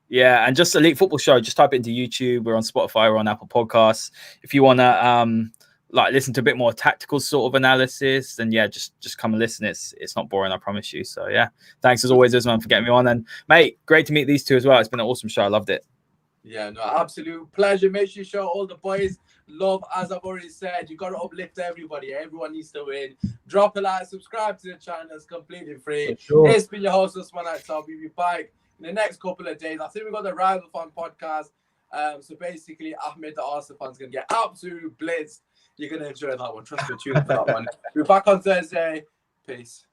Yeah, and just Elite Football Show. Just type it into YouTube. We're on Spotify. We're on Apple Podcasts. If you want to listen to a bit more tactical sort of analysis, then just come and listen. It's not boring, I promise you. So yeah, thanks as always, Usmaan, for getting me on. And mate, great to meet these two as well. It's been an awesome show. I loved it. Yeah, no, absolute pleasure. Make sure you show all the boys love. As I've already said, you got to uplift everybody. Everyone needs to win. Drop a like, subscribe to the channel. It's completely free. Sure. It's been your host, Usmaan. We'll be back in the next couple of days. I think we've got the Rival Fan podcast. So basically, Ahmed, the Arsenal fan's going to get absolute blitzed. You're going to enjoy that one. Trust me, tune in for that one. We're back on Thursday. Peace.